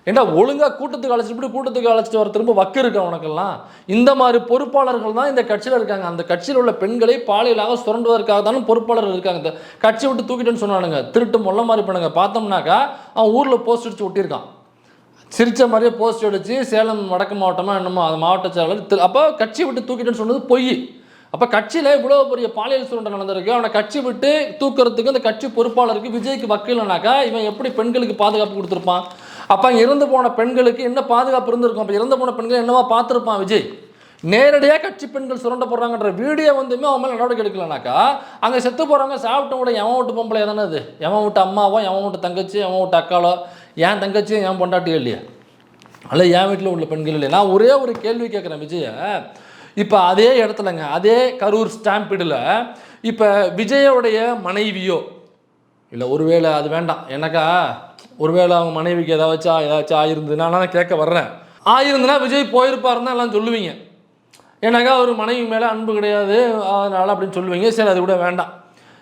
ஏண்டா ஒழுங்காக கூட்டத்துக்கு அழைச்சிட்டு வர திரும்ப வக்கு இருக்கு அவனுக்கெல்லாம். இந்த மாதிரி பொறுப்பாளர்கள் தான் இந்த கட்சியில் இருக்காங்க. அந்த கட்சியில் உள்ள பெண்களை பாலியலாக சுரண்டுவதற்காக தானே பொறுப்பாளர்கள் இருக்காங்க. இந்த கட்சியை விட்டு தூக்கிட்டேன்னு சொன்னானுங்க, திருட்டு மொல்ல மாதிரி பண்ணுங்க. பார்த்தோம்னாக்கா அவன் ஊரில் போஸ்ட் அடிச்சு ஒட்டியிருக்கான், சிரித்த மாதிரியே போஸ்ட் அடிச்சு, சேலம் வடக்கு மாவட்டமாக என்னமோ அந்த மாவட்ட செயலாளர். அப்போ கட்சியை விட்டு தூக்கிட்டேன்னு சொன்னது பொய். அப்போ கட்சியில் இவ்வளோ பெரிய பாலியல் சுரண்டல் நடந்திருக்கு, அவனை கட்சி விட்டு தூக்கிறதுக்கு அந்த கட்சி பொறுப்பாளருக்கு விஜய்க்கு வக்கீல்னாக்கா இவன் எப்படி பெண்களுக்கு பாதுகாப்பு கொடுத்துருப்பான்? அப்போ அங்கே இறந்து போன பெண்களுக்கு என்ன பாதுகாப்பு இருந்திருக்கும்? அப்போ இறந்து போன பெண்கள் என்னவா பார்த்துருப்பான் விஜய்? நேரடியாக கட்சி பெண்கள் சுரண்டப்படுறாங்கன்ற வீடியோ அவன் மேலே நடவடிக்கை எடுக்கலனாக்கா, அங்கே செத்து போகிறாங்க சாப்பிட்டு கூட எவன் விட்டு பொம்பளை தானே அது? எவன் விட்டு அம்மாவோ, எவன் விட்டு தங்கச்சி, எவன் விட்டு அக்காலோ, என் தங்கச்சியும் என் பொண்டாட்டியோ இல்லையா? அல்ல என் வீட்டில் உள்ள பெண்கள் இல்லையா? நான் ஒரே ஒரு கேள்வி கேட்குறேன் விஜயை. இப்போ அதே இடத்துலங்க, அதே கரூர் ஸ்டாம்பீடில் இப்போ விஜயோடைய மனைவியோ இல்லை, ஒருவேளை அது வேண்டாம் எனக்கா, ஒருவேளை அவங்க மனைவிக்கு ஏதாச்சும் ஆயிருந்துன்னா நான் கேட்க வர்றேன். ஆயிருந்துன்னா விஜய் போயிருப்பாருன்னு எல்லாம் சொல்லுவீங்க. எனக்கா ஒரு மனைவி மேலே அன்பு கிடையாது அதனால் அப்படின்னு சொல்லுவீங்க. சரி, அது கூட வேண்டாம்.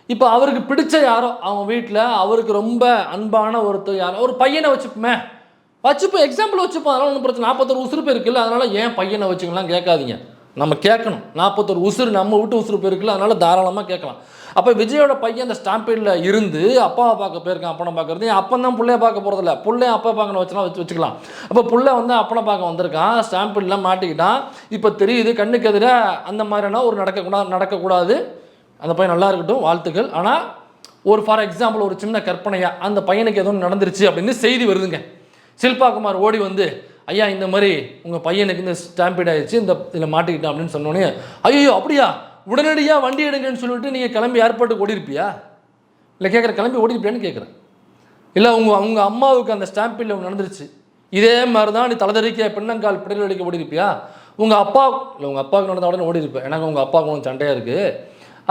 இப்போ அவருக்கு பிடிச்ச யாரோ அவங்க வீட்டில் அவருக்கு ரொம்ப அன்பான ஒருத்தர் யாரோ ஒரு பையனை வச்சுப்போம், எக்ஸாம்பிள் வச்சுப்போம், அதனால் ஒன்றும் பிரச்சனை. 41 உசுறு இருக்குல்ல, அதனால் ஏன் பையனை வச்சுக்கலாம் கேட்காதீங்க. நம்ம கேட்கணும். 41 உசுறு நம்ம விட்டு உசுறு இருக்குல்ல, அதனால் தாராளமாக கேட்கலாம். அப்போ விஜயோட பையன் அந்த ஸ்டாம்பீடில் இருந்து அப்பாவை பார்க்க போயிருக்கான், அப்பனை பார்க்கறது. அப்பன் தான் பிள்ளைய பார்க்க போகிறதில்ல, பிள்ளைய அப்பா பார்க்கணும் வச்சுக்கலாம். அப்போ பிள்ளை அப்பனை பார்க்க வந்திருக்கான், ஸ்டாம்பீடெலாம் மாட்டிக்கிட்டான். இப்போ தெரியுது கண்ணுக்கு எதிராக அந்த மாதிரினா ஒரு நடக்கக்கூடாது. அந்த பையன் நல்லா இருக்கட்டும், வாழ்த்துக்கள். ஆனால் ஒரு ஃபார் எக்ஸாம்பிள் ஒரு சின்ன கற்பனையாக அந்த பையனுக்கு எதுவும் நடந்துருச்சு அப்படின்னு செய்தி வருதுங்க. சில்பாகுமார் ஓடி வந்து, ஐயா இந்த மாதிரி உங்கள் பையனுக்கு இந்த ஸ்டாம்பீட் ஆகிடுச்சு, இந்த இதில் மாட்டிக்கிட்டான் அப்படின்னு சொன்னோன்னே, ஐயோ அப்படியா, உடனடியாக வண்டி எடுங்கன்னு சொல்லிட்டு நீங்கள் கிளம்பி ஏர்போர்ட்டுக்கு ஓடிருப்பியா? இல்லை கேட்குற, கிளம்பி ஓடிருப்பியான்னு கேட்குறேன். இல்லை உங்கள் அம்மாவுக்கு அந்த ஸ்டாம்பீடில் நடந்துருச்சு, இதே மாதிரி தான் நீ தலைதறிக்க பின்னங்கால் பிடல் அடிக்க ஓடிருப்பியா? உங்கள் அப்பாவுக்கு நடந்த உடனே ஓடிருப்பேன். எனக்கு உங்கள் அப்பாவுக்கு கொஞ்சம் சண்டையாக இருக்குது,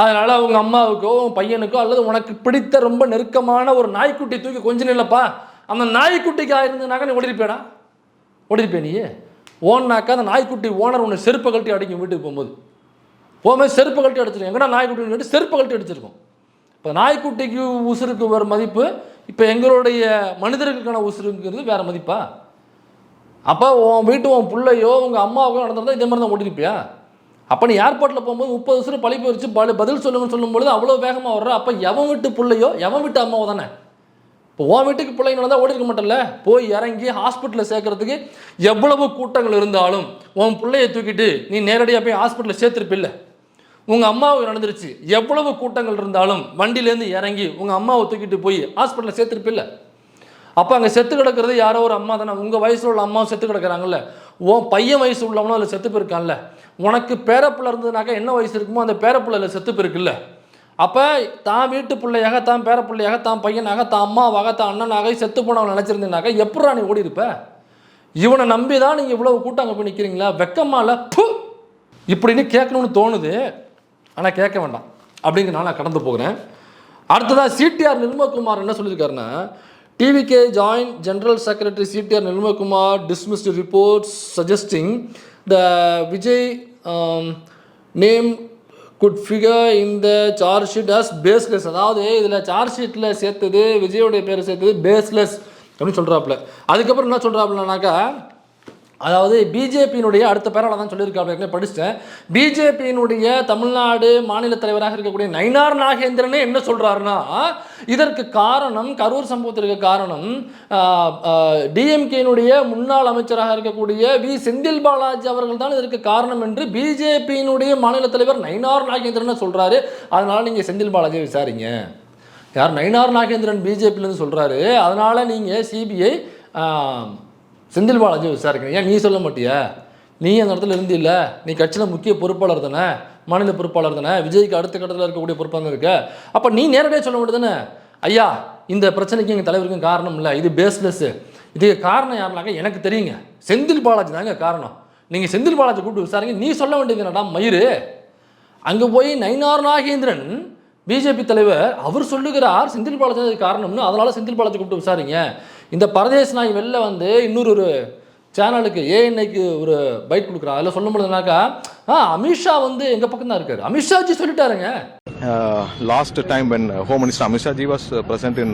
அதனால் அவங்க அம்மாவுக்கோ பையனுக்கோ அல்லது உனக்கு பிடித்த ரொம்ப நெருக்கமான ஒரு நாய்க்குட்டி தூக்கி கொஞ்சம் இல்லைப்பா, அந்த நாய்க்குட்டிக்கு ஆயிருந்துனாக்கா நீ ஓடிருப்பேடா? ஓடிருப்பேன் நீ ஓன்னாக்கா அந்த நாய்க்குட்டி ஓனர் ஒன்று செருப்பை கழட்டி அடிக்கும். வீட்டுக்கு போகும்போது செருப்பை கழட்டி அடிச்சிருக்கோம். எங்கன்னா நாய்க்குட்டி கேட்டு செருப்பை கழட்டி அடிச்சிருக்கோம். இப்போ நாய்க்குட்டிக்கு உசுருக்கு ஒரு மதிப்பு, இப்போ எங்களுடைய மனிதர்களுக்கான உசுருங்கிறது வேறு மதிப்பா? அப்போ உன் உன் பிள்ளையோ உங்கள் அம்மாவுக்கோ நடந்திருந்தா இதே மாதிரி தான் ஓட்டிருப்பியா? அப்போ நீ ஏர்போர்ட்டில் போகும்போது 30 வருஷம் பழிப்பு வச்சு பதில் சொல்லுங்கன்னு சொல்லும்பொழுது அவ்வளோ வேகமாக வர்ற. அப்போ எவன் வீட்டு பிள்ளையோ எவன் வீட்டு அம்மாவோ தானே. இப்போ உன் வீட்டுக்கு பிள்ளைங்க தான் ஓடி இருக்க மாட்டேன்ல. போய் இறங்கி ஹாஸ்பிட்டலில் சேர்க்கறதுக்கு எவ்வளவு கூட்டங்கள் இருந்தாலும் உன் பிள்ளையை தூக்கிட்டு நீ நேரடியாக போய் ஹாஸ்பிட்டலில் சேர்த்துருப்பில்ல. உங்கள் அம்மாவுக்கு நடந்துருச்சு, எவ்வளவு கூட்டங்கள் இருந்தாலும் வண்டியிலேருந்து இறங்கி உங்கள் அம்மாவை தூக்கிட்டு போய் ஹாஸ்பிட்டலில் சேர்த்துருப்பில்ல. அப்போ அங்கே செத்து கிடக்கிறது யாரோ ஒரு அம்மா தானே. உங்கள் வயசில் உள்ள அம்மாவும் செத்து கிடக்கிறாங்கல்ல. உன் பையன் வயசு உள்ளவனும் அதில் செத்து போயிருக்கான்ல. உனக்கு பேரப்பிள்ளை இருந்ததுனாக்கா என்ன வயசு இருக்குமோ அந்த பேரப்பிள்ளையில் செத்து போயிருக்குல்ல. அப்போ தான் வீட்டு பிள்ளையாக, தான் பேரப்பிள்ளையாக, தான் பையனாக, தான் அம்மாவாக, தான் அண்ணனாக செத்து போனவன் நினச்சிருந்தீங்கனாக்கா எப்படா நீ ஓடி இருப்ப? இவனை நம்பி தான் நீங்கள் இவ்வளவு கூட்டம் அங்கே போய் நிற்கிறீங்களா? வெக்கமால இப்படின்னு கேட்கணும்னு தோணுது, ஆனால் கேட்க வேண்டாம் அப்படிங்கிறனால நான் கடந்து போகிறேன். அடுத்ததாக சிடிஆர் நிர்மல்குமார் என்ன சொல்லியிருக்காருன்னா, TVK joint general secretary CTR Nirmalkumar dismissed reports suggesting the Vijay name could figure in the charge sheet as baseless. அதாவது இதில் சார்ஜ் ஷீட்டில் சேர்த்தது விஜயோடைய பேரை சேர்த்தது பேஸ்லெஸ் அப்படின்னு சொல்கிறாப்புல. அதுக்கப்புறம் என்ன சொல்கிறாப்புலனாக்கா, அதாவது பிஜேபியினுடைய அடுத்த பேரால் தான் சொல்லியிருக்காங்க, படித்தேன். பிஜேபியினுடைய தமிழ்நாடு மாநில தலைவராக இருக்கக்கூடிய நயினார் நாகேந்திரனே என்ன சொல்கிறாருன்னா, இதற்கு காரணம், கரூர் சம்பவத்திற்கு காரணம் டிஎம்கேனுடைய முன்னாள் அமைச்சராக இருக்கக்கூடிய செந்தில் பாலாஜி அவர்கள் தான் இதற்கு காரணம் என்று பிஜேபியினுடைய மாநில தலைவர் நயினார் நாகேந்திரன் சொல்கிறாரு. அதனால் நீங்கள் செந்தில் பாலாஜியை விசாரிங்க. யார்? நயினார் நாகேந்திரன் பிஜேபியிலேருந்து சொல்கிறாரு. அதனால் நீங்கள் சிபிஐ செந்தில் பாலாஜி விசாரிக்கணும். ஏன் நீ சொல்ல மாட்டியா? நீ அந்த இடத்துல இருந்தில்ல, நீ கட்சியில் முக்கிய பொறுப்பாளர் தானே, மாநில பொறுப்பாளர் தானே, விஜய்க்கு அடுத்த கட்டத்தில் இருக்கக்கூடிய பொறுப்பாக இருக்க. அப்போ நீ நேரடியாக சொல்ல முடியாது தானே, ஐயா இந்த பிரச்சனைக்கு எங்கள் தலைவருக்கும் காரணம் இல்லை, இது பேஸ்லெஸ்ஸு, இதுக்கு காரணம் யாருனாக்க எனக்கு தெரியுங்க, செந்தில் பாலாஜி தாங்க காரணம், நீங்கள் செந்தில் பாலாஜி கூப்பிட்டு விசாரிங்க. நீ சொல்ல வேண்டியது என்னடா மயிறு? அங்கே போய் நயினார் நாகேந்திரன் பிஜேபி தலைவர் அவர் சொல்லுகிறார் செந்தில் பாலாஜி காரணம்னு, அதனால் செந்தில் பாலாஜி கூப்பிட்டு விசாரிங்க. இந்த பரதேஷ் நாய் வெளில வந்து இன்னொரு சேனலுக்கு ஏஎன்ஐக்கு ஒரு பைட் கொடுக்குறான். அதில் சொல்ல முடியுதுனாக்கா, அமித்ஷா வந்து எங்கள் பக்கம் தான் இருக்காரு, Amit Shah ji சொல்லிட்டாருங்க. Last time when Home Minister Amit Shah ji was present in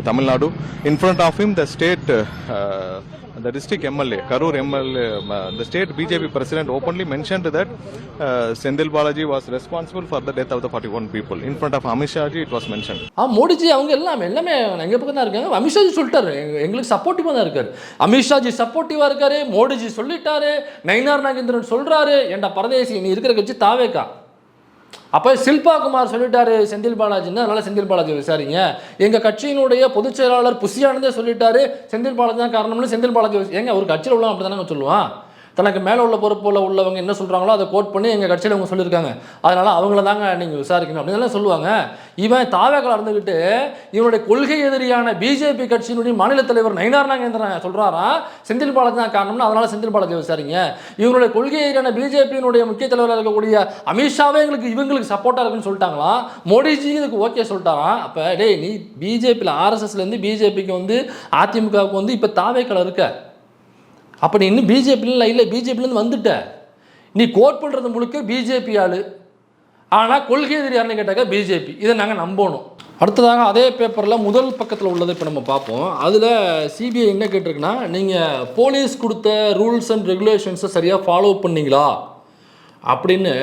Tamil Nadu, in front of him the state the district MLA, Karur MLA, the state BJP president openly mentioned that Sendil Balaji was responsible for the death of the 41 people. In front of Amit Shah ji it was mentioned. Modiji அவங்க எல்லாமே எங்கள் பக்கம் தான் இருக்காங்க. அமித்ஷாஜி சொல்லிட்டாரு, எங்களுக்கு சப்போர்ட்டிவாக தான் இருக்காரு. அமித்ஷாஜி சப்போர்ட்டிவாக இருக்காரு, மோடிஜி சொல்லிட்டாரு, நயினார் நாகேந்திரன் சொல்கிறாரு. ஏண்டா பரதேசி, நீ இருக்கிற கட்சி தாவேக்கா. அப்போ ஷில்பா குமார் சொல்லிட்டாரு செந்தில் பாலாஜின்னு, அதனால் செந்தில் பாலாஜி விசாரிங்க. எங்கள் கட்சியினுடைய பொதுச் செயலாளர் புசியானந்தே சொல்லிட்டாரு செந்தில் பாலாஜி தான் காரணம்னு. செந்தில் பாலாஜி ஏங்க ஒரு கட்சியில் உள்ளவங்க அப்படி தானே சொல்லுவான். தனக்கு மேலே உள்ள பொறுப்பில் உள்ளவங்க என்ன சொல்கிறாங்களோ அதை கோட் பண்ணி எங்கள் கட்சியில் அவங்க சொல்லியிருக்காங்க, அதனால் அவங்கள தாங்க நீங்கள் விசாரிக்கணும் அப்படின்னு சொல்லுவாங்க. இவன் தாவேக்கள் இருந்துக்கிட்டு இவனுடைய கொள்கை எதிரியான பிஜேபி கட்சியினுடைய மாநில தலைவர் நயினார் நாகேந்திரன் சொல்கிறாரா செந்தில் பாலாஜி தான் காரணம்னு, அதனால் செந்தில் பாலாஜி விசாரிங்க. இவங்களுடைய கொள்கை எதிரான பிஜேபியினுடைய முக்கிய தலைவராக இருக்கக்கூடிய அமித்ஷாவே இவங்களுக்கு சப்போர்ட்டாக இருக்குன்னு சொல்லிட்டாங்களாம். மோடிஜி இதுக்கு ஓகே சொல்லிட்டாராம். அப்போ டேய், நீ பிஜேபியில் ஆர்எஸ்எஸ்லேருந்து பிஜேபிக்கு வந்து அதிமுகவுக்கு வந்து இப்போ தாவேக்கள் இருக்க, அப்போ நீ இன்னும் பிஜேபியில் இல்லை, பிஜேபியிலேருந்து வந்துட்ட. நீ கோட் பண்ணுறது முழுக்க பிஜேபி ஆள், ஆனால் கொள்கை எதிரி யாருன்னு கேட்டாக்கா பிஜேபி. இதை நாங்கள் நம்பணும். அடுத்ததாக அதே பேப்பரில் முதல் பக்கத்தில் உள்ளதை இப்போ நம்ம பார்ப்போம். அதில் சிபிஐ என்ன கேட்டிருக்குன்னா, நீங்கள் போலீஸ் கொடுத்த ரூல்ஸ் அண்ட் ரெகுலேஷன்ஸை சரியாக ஃபாலோ பண்ணிங்களா அப்படின்னு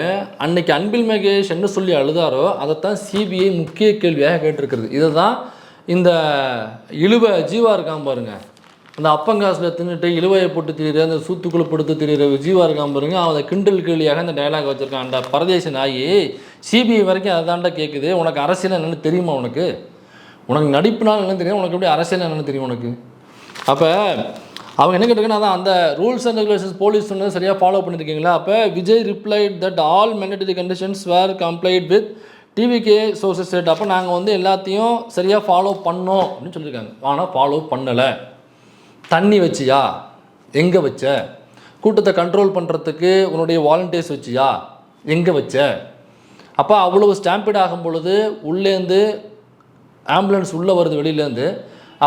அன்னைக்கு அன்பில் மகேஷ் என்ன சொல்லி அழுதாரோ அதைத்தான் சிபிஐ முக்கிய கேள்வியாக கேட்டிருக்கிறது. இதை தான் இந்த இழுவை ஜீவா இருக்கான் பாருங்க, அந்த அப்பங்காசில் தின்னுட்டு இழுவையை போட்டு திரிகிற, அந்த சூத்துக்குள்ளே படுத்து திரிகிற ஜீவா இருக்கான் பாருங்க, அவனை கிண்டல் கேள்வியாக இந்த டைலாக் வச்சுருக்கான். அந்த பரதேசன் ஆகி சிபிஐ வரைக்கும் அதை தாண்டா கேட்குது. உனக்கு அரசியல் என்னென்னு தெரியுமா? உனக்கு நடிப்புனாலும் என்னென்னு தெரியும், உனக்கு எப்படி அரசியல் என்னென்னு தெரியும் உனக்கு? அப்போ அவங்க என்ன கேட்டிருக்காங்கன்னா, அதான் அந்த ரூல்ஸ் அண்ட் ரெகுலேஷன்ஸ் போலீஸ் சொன்னது சரியாக ஃபாலோ பண்ணியிருக்கீங்களா? அப்போ Vijay replied that all mandatory conditions were complied with TVK sources said. அப்போ நாங்கள் வந்து எல்லாத்தையும் சரியாக ஃபாலோ பண்ணோம் அப்படின்னு சொல்லியிருக்காங்க. ஆனால் ஃபாலோ பண்ணலை. தண்ணி வச்சியா? எங்கே வச்ச? கூட்டத்தை கண்ட்ரோல் பண்ணுறதுக்கு உன்னுடைய வாலண்டியர்ஸ் வச்சியா? எங்கே வச்ச? அப்போ அவ்வளவு ஸ்டாம்பிட் ஆகும் பொழுது உள்ளேருந்து ஆம்புலன்ஸ் உள்ளே வருது வெளியிலேருந்து.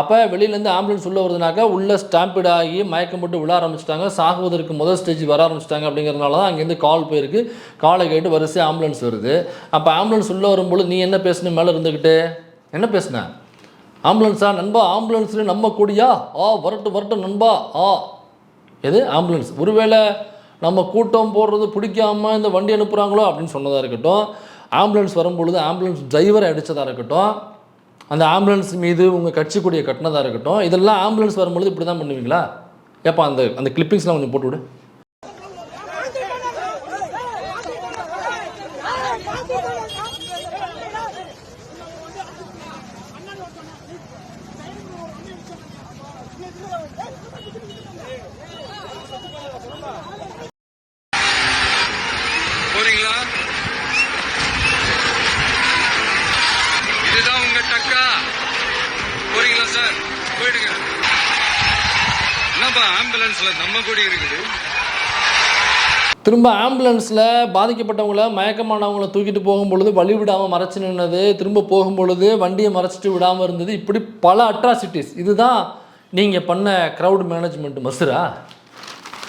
அப்போ வெளியிலேருந்து ஆம்புலன்ஸ் உள்ளே வருதுனாக்கா உள்ளே ஸ்டாம்பிட் ஆகி மயக்கம் போட்டு விழ ஆரம்பிச்சிட்டாங்க, சாகுவதற்கு முதல் ஸ்டேஜ் வர ஆரம்பிச்சிட்டாங்க. அப்படிங்கிறதுனால தான் அங்கேருந்து கால் போயிருக்கு. காலை கேட்டு வரிசை ஆம்புலன்ஸ் வருது. அப்போ ஆம்புலன்ஸ் உள்ளே வரும்பொழுது நீ என்ன பேசணும்? மேலே இருந்துக்கிட்டு என்ன பேசுன? ஆம்புலன்ஸா நண்பா, ஆம்புலன்ஸில் நம்ம கூடியா? வரட்டும் வரட்டும் நண்பா. எது ஆம்புலன்ஸ். ஒருவேளை நம்ம கூட்டம் போடுறது பிடிக்காமல் இந்த வண்டி அனுப்புகிறாங்களோ அப்படின்னு சொன்னதாக இருக்கட்டும், ஆம்புலன்ஸ் வரும்பொழுது ஆம்புலன்ஸ் டிரைவரை அடித்ததாக இருக்கட்டும், அந்த ஆம்புலன்ஸ் மீது உங்கள் கட்சி கொடியை கட்டினதாக இருக்கட்டும், இதெல்லாம் ஆம்புலன்ஸ் வரும்பொழுது இப்படி தான் பண்ணுவீங்களா? ஏப்பா அந்த கிளிப்பிங்ஸ்லாம் கொஞ்சம் போட்டு விடு. போறீங்களா? இதுதான் உங்க டக்கா. போறீங்களா சார்? போயிடுங்க. என்னப்பா ஆம்புலன்ஸ்ல நம்ம கூட இருக்குது? திரும்ப ஆம்புலன்ஸில் பாதிக்கப்பட்டவங்கள மயக்கமானவங்கள தூக்கிட்டு போகும்பொழுது வழி விடாமல் மறைச்சி நின்னது, திரும்ப போகும்பொழுது வண்டியை மறைச்சிட்டு விடாமல் இருந்தது, இப்படி பல அட்ராசிட்டிஸ். இதுதான் நீங்கள் பண்ண க்ரௌட் மேனேஜ்மெண்ட் மசுரா?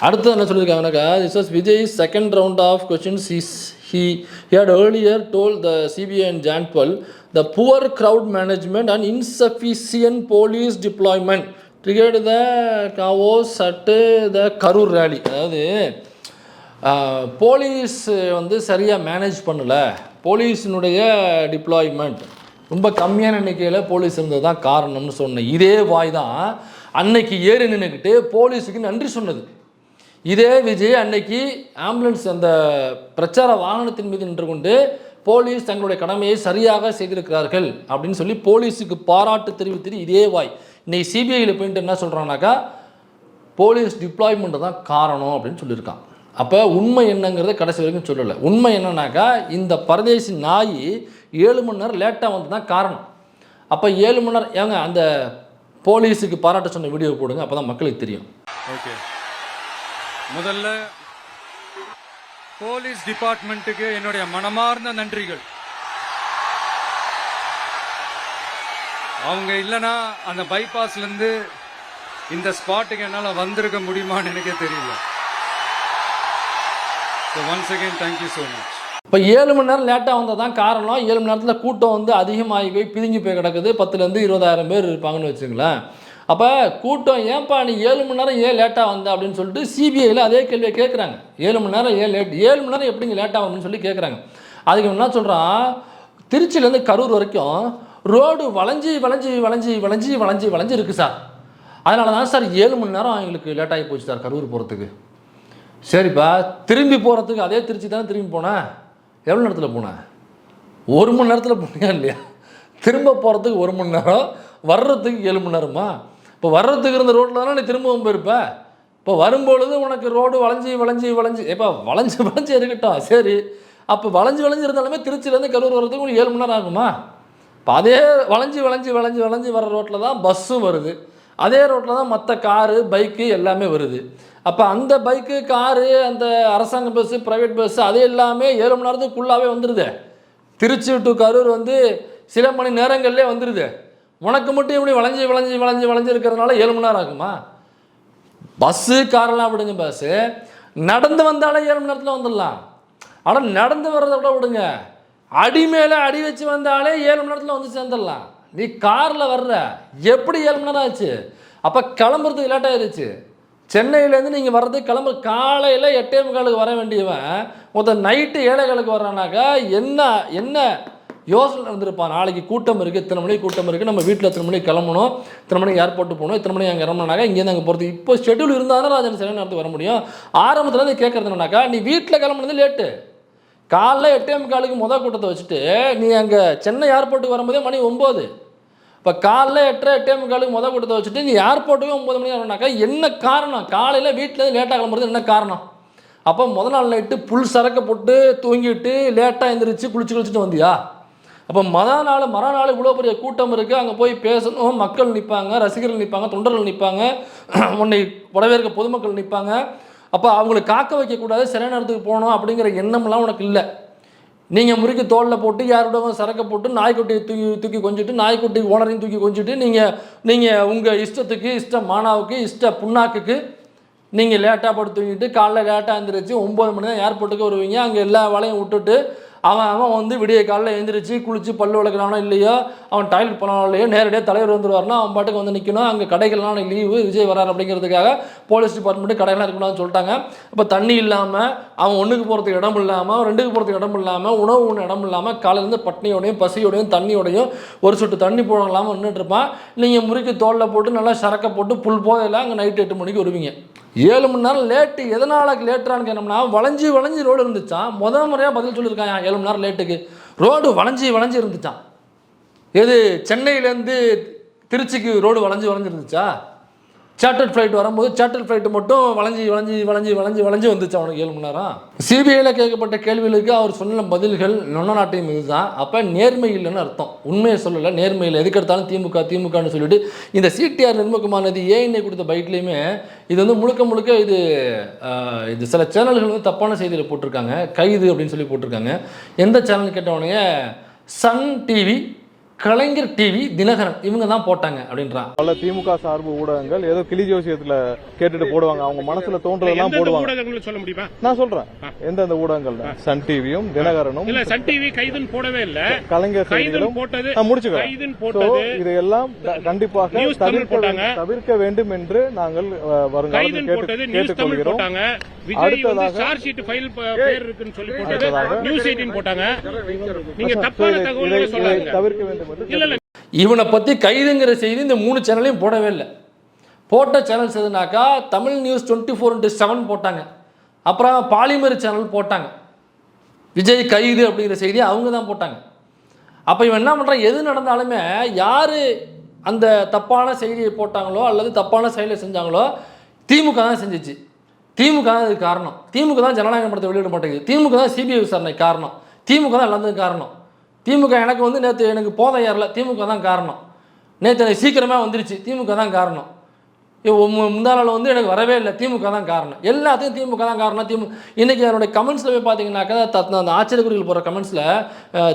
அடுத்து என்ன சொல்லியிருக்காங்கனாக்கா, this was Vijay's second round of questions he had earlier told the CBI and Jan 12 the poor crowd management and insufficient police deployment triggered the chaos at the Karur rally. அதாவது போலீஸ் வந்து சரியாக மேனேஜ் பண்ணலை, போலீஸினுடைய டிப்ளாய்மெண்ட் ரொம்ப கம்மியான எண்ணிக்கையில் போலீஸ் இருந்தது தான் காரணம்னு சொன்னேன். இதே வாய் தான் அன்னைக்கு ஏறி நின்றுக்கிட்டு போலீஸுக்கு நன்றி சொன்னது. இதே விஜய் அன்னைக்கு ஆம்புலன்ஸ் அந்த பிரச்சார வாகனத்தின் மீது நின்று கொண்டு போலீஸ் தங்களுடைய கடமையை சரியாக செய்திருக்கிறார்கள் அப்படின்னு சொல்லி போலீஸுக்கு பாராட்டு தெரிவித்து இதே வாய் இன்னைக்கு சிபிஐயில் போயிட்டு என்ன சொல்கிறான்னாக்கா, போலீஸ் டிப்ளாய்மெண்ட்டு தான் காரணம் அப்படின்னு சொல்லியிருக்கான். அப்போ உண்மை என்னங்கிறத கடைசி வரைக்கும் சொல்லலை. உண்மை என்னன்னாக்கா, இந்த பரதேசி நாய் 7 மணி நேரம் லேட்டாக வந்து தான் காரணம். அப்போ 7 மணி நேரம் ஏங்க அந்த போலீஸுக்கு பாராட்ட சொன்ன வீடியோ போடுங்க, அப்போ தான் மக்களுக்கு தெரியும். ஓகே, முதல்ல போலீஸ் டிபார்ட்மெண்ட்டுக்கு என்னுடைய மனமார்ந்த நன்றிகள். அவங்க இல்லைன்னா அந்த பைபாஸ்லேருந்து இந்த ஸ்பாட்டுக்கு என்னால் வந்திருக்க முடியுமான்னு எனக்கே தெரியல. So once again thank you so much. இப்போ 7 மணி நேரம் லேட்டாக வந்தால் தான் காரணம். 7 மணி நேரத்தில் கூட்டம் வந்து அதிகமாகி போய் பிதுங்கி போய் கிடக்குது. 10,000 to 20,000 பேர் இருப்பாங்கன்னு வச்சுங்களேன். அப்போ கூட்டம் ஏன்ப்பா நீ 7 மணி நேரம் ஏன் லேட்டாக வந்த அப்படின்னு சொல்லிட்டு சிபிஐயில் அதே கேள்வியை கேட்குறாங்க. 7 மணி நேரம் ஏன் லேட், 7 மணி நேரம் எப்படிங்க லேட்டாக ஆகும்னு சொல்லி கேட்குறாங்க. அதுக்கு என்ன சொல்கிறான், திருச்சியிலேருந்து கரூர் வரைக்கும் ரோடு வளைஞ்சி வளைஞ்சி வளைஞ்சி வளைஞ்சி வளைஞ்சி வளைஞ்சி இருக்குது சார். அதனால தான் சார் 7 மணி நேரம் எங்களுக்கு லேட்டாகி போச்சு சார் கரூர் போகிறதுக்கு. சரிப்பா, திரும்பி போகிறதுக்கு அதே திருச்சி தானே திரும்பி போனேன். எவ்வளோ நேரத்தில் போனேன்? 1 மணி நேரத்தில் போனியா இல்லையா? திரும்ப போகிறதுக்கு 1 மணி நேரம், வர்றதுக்கு 7 மணி நேரமா? இப்போ வர்றதுக்கு இருந்த ரோட்டில் தானே நீ திரும்பவும் போயிருப்ப. இப்போ வரும்பொழுது உனக்கு ரோடு வளைஞ்சி வளைஞ்சி வளைஞ்சி, எப்போ வளைஞ்சி வளைஞ்சி இருக்கட்டும் சரி, அப்போ வளைஞ்சி வளைஞ்சி இருந்தாலுமே திருச்சியிலேருந்து கரூர் வர்றதுக்கு உங்களுக்கு 7 மணி நேரம் ஆகுமா? இப்போ அதே வளைஞ்சி வளைஞ்சி வளைஞ்சி வளைஞ்சி வர ரோட்டில் தான் பஸ்ஸும் வருது, அதே ரோட்டில் தான் மற்ற காரு பைக்கு எல்லாமே வருது. அப்போ அந்த பைக்கு காரு அந்த அரசாங்க பஸ்ஸு ப்ரைவேட் பஸ்ஸு அது எல்லாமே 7 மணி நேரத்துக்குள்ளாவே வந்துடுது. திருச்சி டு கரூர் வந்து சில மணி நேரங்கள்லேயே வந்துடுது. உனக்கு மட்டும் இப்படி வளைஞ்சி வளைஞ்சி வளைஞ்சி வளைஞ்சி இருக்கிறதுனால 7 மணி நேரம் ஆகுமா? பஸ்ஸு காரெல்லாம் விடுங்க, பஸ்ஸு நடந்து வந்தாலே 7 மணி நேரத்தில் வந்துடலாம். ஆனால் நடந்து வர்றதை விட விடுங்க, அடி மேலே அடி வச்சு வந்தாலே 7 மணி நேரத்தில் வந்து சேர்ந்துடலாம். நீ காரில் வர்ற எப்படி 7 மணி நேரம் ஆச்சு? அப்போ கிளம்புறதுக்கு லேட் ஆயிடுச்சு. சென்னையிலேருந்து நீங்கள் வர்றதுக்கு கிளம்புற காலையில் 8:45 வர வேண்டியவன் மொத்தம் நைட்டு 7:15 வர்றானாக்கா என்ன என்ன யோசனை இருந்திருப்பான்? நாளைக்கு கூட்டம் இருக்குது, இத்தனை மணிக்கு கூட்டம் இருக்குது, நம்ம வீட்டில் இத்தனை மணிக்கு கிளம்பணும், இத்தனை மணிக்கு ஏர்போர்ட்டு போகணும், இத்தனை மணிக்கு அங்கே இறங்கினாக்கா இங்கேருந்து அங்கே போகிறது. இப்போ ஷெட்யூல் இருந்தால் தான் ராஜன் சில நேரத்துக்கு வர முடியும். ஆரம்பத்துலேருந்து கேட்குறது என்னன்னாக்கா, நீ வீட்டில் கிளம்புனது லேட்டு, காலைல 8:45 மொதல் கூட்டத்தை வச்சுட்டு நீ அங்கே சென்னை ஏர்போர்ட்டுக்கு வரும்போதே மணி 9. இப்போ காலைல 8:45 மொதல் கூட்டத்தை வச்சுட்டு நீ ஏர்போர்ட்டுக்கு 9 மணிக்கு வரணுனாக்கா என்ன காரணம்? காலையில் வீட்டிலேருந்து லேட்டாக கிளம்புறது என்ன காரணம்? அப்போ முதல் நாள் நைட்டு புல் சரக்கை போட்டு தூங்கிட்டு லேட்டாக எழுந்திரிச்சு குளிச்சுட்டு வந்தியா? அப்போ மறுநாள் இவ்வளோ பெரிய கூட்டம் இருக்குது, அங்கே போய் பேசணும், மக்கள் நிற்பாங்க, ரசிகர்கள் நிற்பாங்க, தொண்டர்கள் நிற்பாங்க, உன்னை வரவேற்க பொதுமக்கள் நிற்பாங்க. அப்போ அவங்களை காக்க வைக்கக்கூடாது, சில நேரத்துக்கு போகணும் அப்படிங்கிற எண்ணம்லாம் உனக்கு இல்லை. நீங்கள் முறுக்கி தோளில் போட்டு யாரோட சரக்கை போட்டு நாய்க்குட்டியை தூக்கி கொஞ்சிட்டு, நாய்க்குட்டி ஓனரையும் தூக்கி கொஞ்சிட்டு நீங்கள் உங்கள் இஷ்டத்துக்கு, இஷ்ட மானாவுக்கு, இஷ்ட புண்ணாக்குக்கு நீங்கள் லேட்டாக படுத்து தூங்கிட்டு காலைல லேட்டாக எழுந்திரிச்சு 9 மணி தான் ஏர்போர்ட்டுக்கு வருவீங்க. அங்கே எல்லா வேலையும் விட்டுட்டு அவன் வந்து விடிய காலையில் எழுந்திரிச்சு குளிச்சு பல்லு விளக்குறானோ இல்லையோ, அவன் டாய்லெட் போனானோ இல்லையோ, நேரடியாக தலைவர் வந்துருவாருன்னா அவன் பாட்டுக்கு வந்து நிற்கணும். அங்கே கடைகள்லாம் லீவு, விஜய் வரார் அப்படிங்கிறதுக்காக போலீஸ் டிபார்ட்மெண்ட்டு கடைகள்லாம் இருக்கணும்னு சொல்லிட்டாங்க. இப்போ தண்ணி இல்லாமல், அவன் ஒன்றுக்கு போகிறதுக்கு இடம் இல்லாமல், ரெண்டுக்கு போகிறதுக்கு இடம் இல்லாமல், உணவு ஒன்று இடம் இல்லாமல், காலையிலேருந்து பட்னியோடையும் பசியோடையும் தண்ணியோடையும் ஒரு சொட்டு தண்ணி போட இல்லாமல் நின்றுட்டு இருப்பான். நீங்கள் முறுக்கி தோலில் போட்டு நல்லா சரக்கை போட்டு புல் போதையில் அங்கே நைட்டு 8 மணிக்கு வருவீங்க. 7 மணி நேரம் லேட்டு. எதனால் லேட்டுறான்னு கேட்டோம்னா, வளைஞ்சி ரோடு இருந்துச்சான். முறையாக பதில் சொல்லியிருக்காங்க. 7 மணி நேரம் லேட்டுக்கு ரோடு வளைஞ்சி இருந்துச்சான். எது சென்னையிலேருந்து திருச்சிக்கு ரோடு வளைஞ்சி இருந்துச்சா? சார்ட்டர்ட் ஃப்ளைட் வரும்போது சார்ட்டர்ட் ஃப்ளைட்டு மட்டும் வளைஞ்சி வந்துச்சு அவனுக்கு 7 மணி நேரம். சிபிஐயில் கேட்கப்பட்ட கேள்விகளுக்கு அவர் சொன்ன பதில்கள் நொன்னநாட்டையும் இதுதான். அப்போ நேர்மை இல்லைன்னு அர்த்தம். உண்மையை சொல்லலை, நேர்மை இல்லை. எதுக்கு எடுத்தாலும் திமுகன்னு சொல்லிட்டு இந்த சிடிஆர் நிர்மகுமார் ஏஎன்ஐ கொடுத்த பைட்லேயுமே இது வந்து முழுக்க இது சில சேனல்கள் வந்து தப்பான செய்தியில் போட்டிருக்காங்க. கைது அப்படின்னு சொல்லி போட்டிருக்காங்க. எந்த சேனல் கேட்டவனே சன் டிவி, கலைஞர் டிவி, தினகரன் இவங்க தான் போட்டாங்க அப்படின்றான். பல திமுக சார்பு ஊடகங்கள் ஏதோ கிளி ஜோசியத்துல கேட்டுட்டு போடுவாங்க. அவங்க மனசுல தோன்றதெல்லாம் போடுவாங்க. சொல்ல முடியுமா? நான் சொல்றேன் எந்தெந்த ஊடகங்கள். சன் டிவியும் தினகரனும். இல்ல சன் டிவி கைதுன்னு போடவே இல்ல, கலைஞர் செய்திகளும் போட்டது. நான் முடிச்சுக்கிறேன். இதையெல்லாம் கண்டிப்பாக தவிர்க்க வேண்டும் என்று நாங்கள் வருங்காலத்தில் கேட்டுக்கொள்கிறோம். அடுத்ததாக சார்ஜ் ஷீட் ஃபைல் பேர் இருக்குன்னு சொல்லி போட்டது நியூஸ் 18 போட்டாங்க. நீங்க தப்பான தகவல்களை சொல்லாதீங்க. தவிர்க்க வேண்டும். இவனை பத்தி கைதுங்கிற செய்தி இந்த 3 சேனலையும் போடவே இல்லை. போட்ட சேனல்ஸ் எதுனாக்கா தமிழ் நியூஸ் 24/7 போட்டாங்க. அப்புறம் பாலிமர் சேனல் போட்டாங்க. விஜய் கைது அப்படிங்கிற செய்தி அவங்க தான் போட்டாங்க. அப்போ இவன் என்ன பண்ணுறான், எது நடந்தாலுமே யார் அந்த தப்பான செய்தியை போட்டாங்களோ அல்லது தப்பான செயலை செஞ்சாங்களோ திமுக தான் செஞ்சிச்சு. திமுக தான் இதுக்கு காரணம். திமுக தான் ஜனநாயக படத்தை வெளியிட மாட்டேங்குது. திமுக தான் சிபிஐ விசாரணை காரணம். திமுக தான் எல்லாத்துக்கும் காரணம். திமுக எனக்கு வந்து நேற்று எனக்கு போதை ஏறல, திமுக தான் காரணம். நேற்று எனக்கு சீக்கிரமாக வந்துருச்சு, திமுக தான் காரணம். முந்தா நாள் வந்து எனக்கு வரவே இல்லை, திமுக தான் காரணம். எல்லாத்தையும் திமுக தான் காரணம். இன்றைக்கி என்னுடைய கமெண்ட்ஸில் போய் பார்த்தீங்கன்னாக்கா அந்த ஆச்சரியக்குறிகள் போகிற கமெண்ட்ஸில்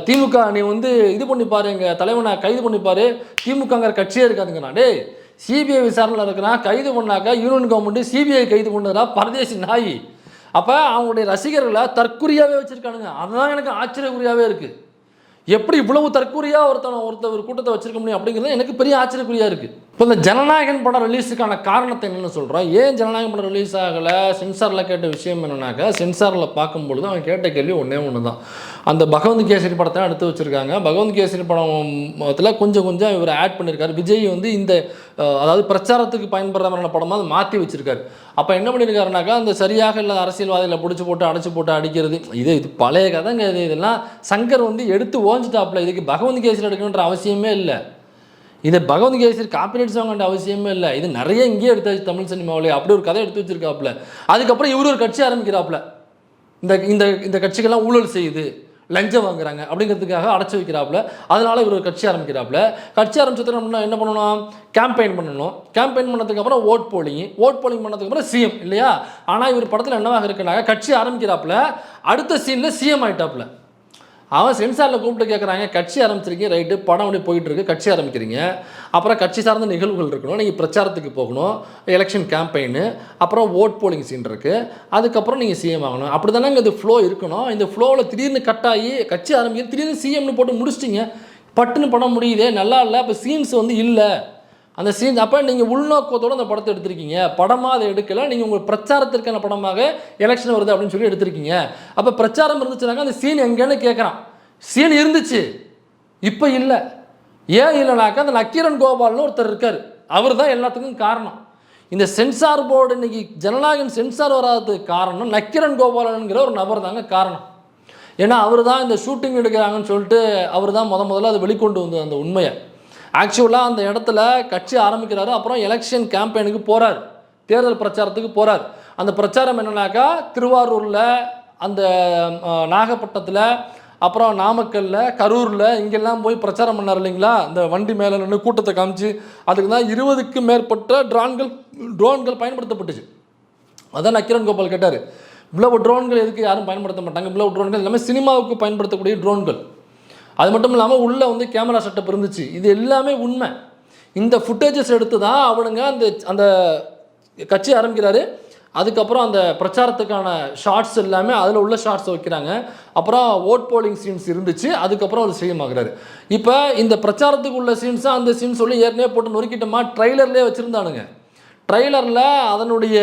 திமுக நீ வந்து இது பண்ணிப்பார், எங்கள் தலைவனை கைது பண்ணிப்பார், திமுகங்கிற கட்சியே இருக்காதுங்கண்ணா. டே சிபிஐ விசாரணையில் இருக்கிறான், கைது பண்ணாக்கா யூனியன் கவர்மெண்ட்டு சிபிஐ கைது பண்ணுறா பரதேசி நாய். அப்போ அவங்களுடைய ரசிகர்களை தற்குறியாகவே வச்சுருக்கானுங்க. அதுதான் எனக்கு ஆச்சரியக்குறியாகவே இருக்குது. எப்படி இவ்வளவு தற்கூரியாக ஒரு கூட்டத்தை வச்சிருக்க முடியும் அப்படிங்கிறது எனக்கு பெரிய ஆச்சரியக்குறியாக இருக்குது. இப்போ இந்த ஜனநாயகன் படம் ரிலீஸுக்கான காரணத்தை என்னென்னு சொல்கிறோம். ஏன் ஜனநாயகன் படம் ரிலீஸ் ஆகலை, சென்சாரில் கேட்ட விஷயம் என்னன்னாக்கா, சென்சாரில் பார்க்கும்பொழுது அவன் கேட்ட கேள்வி ஒன்று தான். அந்த பகவந்த் கேசரி படத்தை எடுத்து வச்சுருக்காங்க. பகவந்த் கேசரி படத்தில் கொஞ்சம் இவர் ஆட் பண்ணியிருக்காரு. விஜய் வந்து இந்த அதாவது பிரச்சாரத்துக்கு பயன்படுற மாதிரியான படமாக அதை மாற்றி வச்சுருக்காரு. அப்போ என்ன பண்ணியிருக்காருனாக்கா, அந்த சரியாக இல்லாத அரசியல்வாதிகளை பிடிச்சி போட்டு அடிக்கிறது இது பழைய கதைங்க. இதெல்லாம் சங்கர் வந்து எடுத்து ஓஞ்சிட்டாப்புல. இதுக்கு பகவந்த் கேசரி எடுக்கணுன்ற அவசியமே இல்லை. இது பகவந்த் கேசரி காப்பிரைட் சாங் அவசியமே இல்லை. இது நிறைய இங்கேயே எடுத்தாச்சு தமிழ் சினிமாவிலே. அப்படி ஒரு கதை எடுத்து வச்சிருக்காப்புல. அதுக்கப்புறம் இவரு ஒரு கட்சி ஆரம்பிக்கிறாப்புல. இந்த கட்சிகள்லாம் ஊழல் செய்யுது, லஞ்சம் வாங்குறாங்க அப்படிங்கிறதுக்காக அடைச்சி வைக்கிறாப்புல. அதனால இவர் ஒரு கட்சி ஆரம்பிக்கிறாப்புல. கட்சி ஆரம்பிச்சதுக்கு என்ன பண்ணணும், கேம்பெயின் பண்ணணும். கேம்பெயின் பண்ணதுக்கப்புறம் ஓட் போலிங் பண்ணதுக்கப்புறம் சிஎம் இல்லையா. ஆனால் இவர் படத்தில் என்னவாக இருக்குனாக்க, கட்சி ஆரம்பிக்கிறாப்புல, அடுத்த சீனில் சிஎம் ஆகிட்டாப்புல. அவன் சென்சாரில் கூப்பிட்டு கேட்குறாங்க, கட்சி ஆரம்பிச்சிருக்கீங்க ரைட்டு, படம் அப்படி போயிட்டுருக்கு, கட்சி ஆரம்பிக்கிறீங்க, அப்புறம் கட்சி சார்ந்த நிகழ்வுகள் இருக்கணும், நீங்கள் பிரச்சாரத்துக்கு போகணும், எலெக்ஷன் கேம்பெயின், அப்புறம் ஓட் போலிங் சீன் இருக்குது, அதுக்கப்புறம் நீங்கள் சிஎம் ஆகணும். அப்படி தானே இது ஃப்ளோ இருக்கணும். இந்த ஃப்ளோவில் திடீர்னு கட்டாகி கட்சி ஆரம்பிக்க திடீர்னு சிஎம்னு போட்டு முடிச்சிட்டிங்க. பட்டுன்னு படம் முடியுதே, நல்லா இல்லை. அப்போ சீன்ஸ் வந்து இல்லை அந்த சீன்ஸ். அப்போ நீங்கள் உள்நோக்கத்தோடு அந்த படத்தை எடுத்திருக்கீங்க. படமாக அதை எடுக்கலை, நீங்கள் உங்கள் பிரச்சாரத்திற்கான படமாக எலெக்ஷன் வருது அப்படின்னு சொல்லி எடுத்திருக்கீங்க. அப்போ பிரச்சாரம் இருந்துச்சுனாக்கா அந்த சீன் எங்கேன்னு கேட்குறான். சீன் இருந்துச்சு, இப்போ இல்லை. ஏன் இல்லைனாக்கா அந்த நக்கீரன் கோபால்னு ஒருத்தர் இருக்கார், அவர் தான் எல்லாத்துக்கும் காரணம். இந்த சென்சார் போர்டு இன்னைக்கு ஜனநாயகன் சென்சார் வராததுக்கு காரணம் நக்கீரன் கோபாலனுங்கிற ஒரு நபர் தாங்க காரணம். ஏன்னா அவர் தான் இந்த ஷூட்டிங் எடுக்கிறாங்கன்னு சொல்லிட்டு அவர் தான் முதல்ல அதை வெளிக்கொண்டு வந்தது அந்த உண்மையை. ஆக்சுவலாக அந்த இடத்துல கட்சி ஆரம்பிக்கிறாரு, அப்புறம் எலெக்ஷன் கேம்பெயினுக்கு போகிறார், தேர்தல் பிரச்சாரத்துக்கு போகிறார். அந்த பிரச்சாரம் என்னன்னாக்கா திருவாரூரில், அந்த நாகப்பட்டினத்தில், அப்புறம் நாமக்கல்லில், கரூரில் இங்கெல்லாம் போய் பிரச்சாரம் பண்ணார் இல்லைங்களா. இந்த வண்டி மேலே நின்று கூட்டத்தை காமிச்சு அதுக்கு தான் 20க்கும் மேற்பட்ட ட்ரோன்கள் பயன்படுத்தப்பட்டுச்சு. அதான் நக்கீரன் கோபால் கேட்டார், இவ்வளவு ட்ரோன்கள் எதுக்கு யாரும் பயன்படுத்த மாட்டாங்க, இவ்வளவு ட்ரோன்கள் எல்லாமே சினிமாவுக்கு பயன்படுத்தக்கூடிய ட்ரோன்கள். அது மட்டும் இல்லாமல் உள்ளே வந்து கேமரா செட்டப் இருந்துச்சு. இது எல்லாமே உண்மை. இந்த ஃபுட்டேஜஸ் எடுத்து தான் அவனுங்க அந்த கட்சி ஆரம்பிக்கிறாரு. அதுக்கப்புறம் அந்த பிரச்சாரத்துக்கான ஷார்ட்ஸ் எல்லாமே அதில் உள்ள ஷார்ட்ஸ் வைக்கிறாங்க. அப்புறம் ஓட் போலிங் சீன்ஸ் இருந்துச்சு. அதுக்கப்புறம் அவர் சிஎம் ஆகுறாரு. இப்போ இந்த பிரச்சாரத்துக்கு உள்ள சீன்ஸாக அந்த சீன்ஸ் சொல்லி ஏற்கனவே போட்டு நொறுக்கிட்டோமா ட்ரைலர்லேயே வச்சுருந்தானுங்க. ட்ரைலரில் அதனுடைய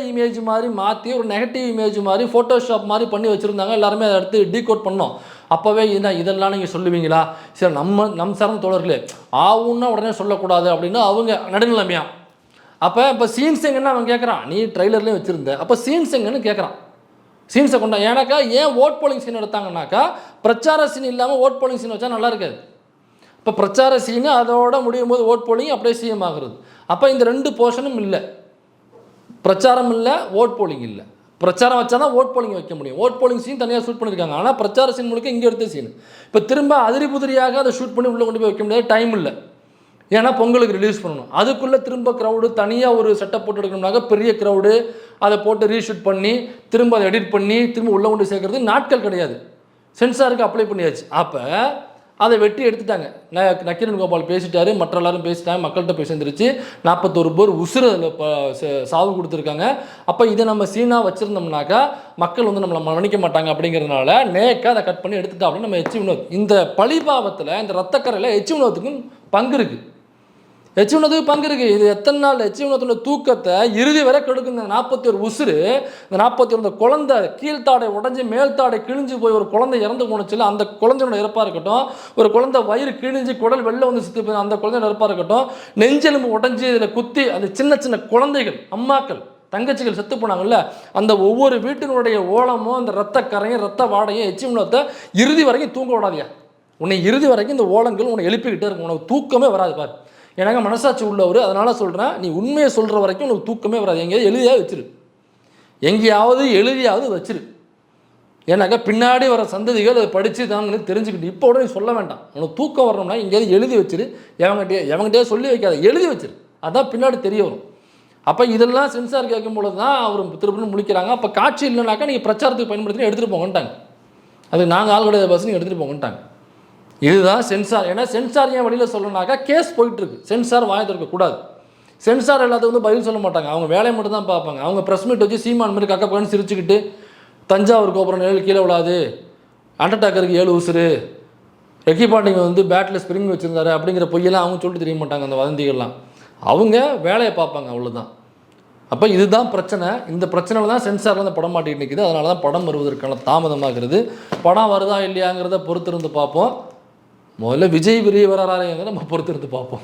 இமேஜ் மாதிரி மாற்றி ஒரு நெகட்டிவ் இமேஜ் மாதிரி ஃபோட்டோஷாப் மாதிரி பண்ணி வச்சுருந்தாங்க. எல்லாருமே அதை எடுத்து டீகோட் பண்ணோம். அப்போவே இதெல்லாம் நீங்கள் சொல்லுவீங்களா? சரி, நம்ம சார்ந்த தோழர்களே ஆவுன்னா உடனே சொல்லக்கூடாது அப்படின்னு அவங்க நடுநிலைமையா. இப்போ சீன்ஸ் எங்கன்னா அவன் கேட்குறான், நீ ட்ரைலர்லேயே வச்சுருந்த, அப்போ சீன்ஸ் எங்கன்னு கேட்குறான். சீன்ஸை கொண்டா ஏன்னாக்கா ஏன் ஓட் போலிங் சீன் எடுத்தாங்கன்னாக்கா பிரச்சார சீன் இல்லாமல் ஓட் போலிங் சீன் வச்சா நல்லா இருக்காது. இப்போ பிரச்சார சீனு அதோட முடியும் போது ஓட் போலிங் அப்படியே சிஎம் ஆகுறது. அப்போ இந்த 2 போர்ஷனும் இல்லை. பிரச்சாரம் இல்லை, ஓட் போலிங் இல்லை. பிரச்சாரம் வச்சா தான் ஓட் போலிங் வைக்க முடியும். ஓட் போலிங் சீன் தனியாக ஷூட் பண்ணியிருக்காங்க. ஆனால் பிரச்சார சீன் முழுக்க இங்கே எடுத்த சீன். இப்போ திரும்ப அதிரி புதிரியாக அதை ஷூட் பண்ணி உள்ளே கொண்டு போய் வைக்க முடியாது, டைம் இல்லை. ஏன்னா பொங்கலுக்கு ரிலீஸ் பண்ணணும். அதுக்குள்ளே திரும்ப க்ரௌடு தனியாக ஒரு செட்டப் போட்டு எடுக்கணும்னாக்க பெரிய க்ரௌடு அதை போட்டு ரீஷூட் பண்ணி திரும்ப அதை எடிட் பண்ணி திரும்ப உள்ளே கொண்டு சேர்க்கறது நாட்கள் கிடையாது. சென்சாருக்கு அப்ளை பண்ணியாச்சு. அப்போ அதை வெட்டி எடுத்துட்டாங்க. நக்கீரன் கோபால் பேசிட்டாரு, மற்ற எல்லாரும் பேசிட்டாங்க, மக்கள்கிட்ட போய் சேர்ந்துருச்சு. 41 பேர் உசுறு அதில் சாவு கொடுத்துருக்காங்க. அப்போ இதை நம்ம சீனாக வச்சுருந்தோம்னாக்கா மக்கள் வந்து நம்மளை மன்னிக்க மாட்டாங்க. அப்படிங்கிறதுனால நேக்காக அதை கட் பண்ணி எடுத்துட்டா அப்படின்னு நம்ம எச் வினோத் இந்த பழிபாவத்தில் இந்த ரத்தக்கரையில் எச் வினோத்துக்கும் பங்கு இருக்குது. எச் வினோத்துக்கு பங்கு இருக்குது. இது எத்தனை நாள் எச் வினோத்தோட தூக்கத்தை இறுதி வரை கெடுக்குங்க. 41 உசுறு, இந்த 41 குழந்தை கீழ்த்தாடை உடஞ்சி மேல்தாடை கிழிஞ்சு போய் ஒரு குழந்தை இறந்து போனச்சுல அந்த குழந்தையோட இறப்பாக இருக்கட்டும், ஒரு குழந்தை வயிறு கிழிஞ்சு குடல் வெளில வந்து சுற்றி போய் அந்த குழந்தையோட இறப்பாக இருக்கட்டும், நெஞ்செலும்பு உடஞ்சி இதில் குத்தி அந்த சின்ன சின்ன குழந்தைகள் அம்மாக்கள் தங்கச்சிகள் செத்து போனாங்கல்ல, அந்த ஒவ்வொரு வீட்டினுடைய ஓலமும் அந்த ரத்த கரையும் ரத்த வாடையும் எச் வினோத்தை இறுதி வரைக்கும் தூங்க விடாதியா. உன்னை இறுதி வரைக்கும் இந்த ஓலங்கள் உன்னை எழுப்பிக்கிட்டே இருக்கும். உனக்கு தூக்கமே வராது பாரு. எனக்கு மனசாட்சி உள்ளவர், அதனால் சொல்கிறேன், நீ உண்மையை சொல்கிற வரைக்கும் உனக்கு தூக்கமே வராது. எங்கேயாவது எழுதியாவது வச்சிரு, எங்கேயாவது எழுதியாவது வச்சிரு. ஏன்னாக்கா பின்னாடி வர சந்ததிகள் அதை படித்து தாங்கன்னு தெரிஞ்சுக்கிட்டு இப்போ உடனே சொல்ல வேண்டாம். உனக்கு தூக்கம் வரணும்னா எங்கேயாவது எழுதி வச்சிரு. எவங்கிட்டே சொல்லி வைக்காத, எழுதி வச்சிரு. அதான் பின்னாடி தெரிய வரும். அப்போ இதெல்லாம் சென்சார் கேட்கும் பொழுது தான் அவர் திருப்பி முழிக்கிறாங்க. அப்போ காட்சி இல்லைனாக்கா நீங்கள் பிரச்சாரத்துக்கு பயன்படுத்தி எடுத்துகிட்டு போங்கன்ட்டாங்க. அது நாங்கள் ஆள் கிடையாது பஸ், நீங்கள் எடுத்துகிட்டு போங்கன்ட்டாங்க. இதுதான் சென்சார். ஏன்னா சென்சார் ஏன் வெளியில் சொல்லணும்னாக்கா கேஸ் போயிட்டுருக்கு. சென்சார் வாயை திறக்கக்கூடாது. சென்சார் எல்லாத்துக்கும் வந்து பதில் சொல்ல மாட்டாங்க. அவங்க வேலையை மட்டும் தான் பார்ப்பாங்க. அவங்க ப்ரெஸ் மீட் வச்சு சீமான் மாதிரி கக்கப்பன்னு சிரிச்சுக்கிட்டு தஞ்சாவூர் கோபுரம் 7 கீழே விடாது, அண்டர்டாக்கருக்கு 7 உசுறு, ரெக்கி பாண்டிங்க வந்து பேட்டில் ஸ்ப்ரிங் வச்சுருந்தாரு அப்படிங்கிற பொய்யெல்லாம் அவங்க சொல்லிட்டு தெரிய மாட்டாங்க. அந்த வதந்திகள்லாம் அவங்க வேலையை பார்ப்பாங்க, அவ்வளோதான். அப்போ இதுதான் பிரச்சனை. இந்த பிரச்சனையில் தான் சென்சாரில் அந்த படம் மாட்டிகிட்டு நிற்கிது. அதனால தான் படம் வருவதற்கான தாமதமாகிறது. படம் வருதா இல்லையாங்கிறத பொறுத்திருந்து பார்ப்போம். முதல்ல விஜய் பெரிய வராருங்கிறத நம்ம பொறுத்திருந்து பார்ப்போம்.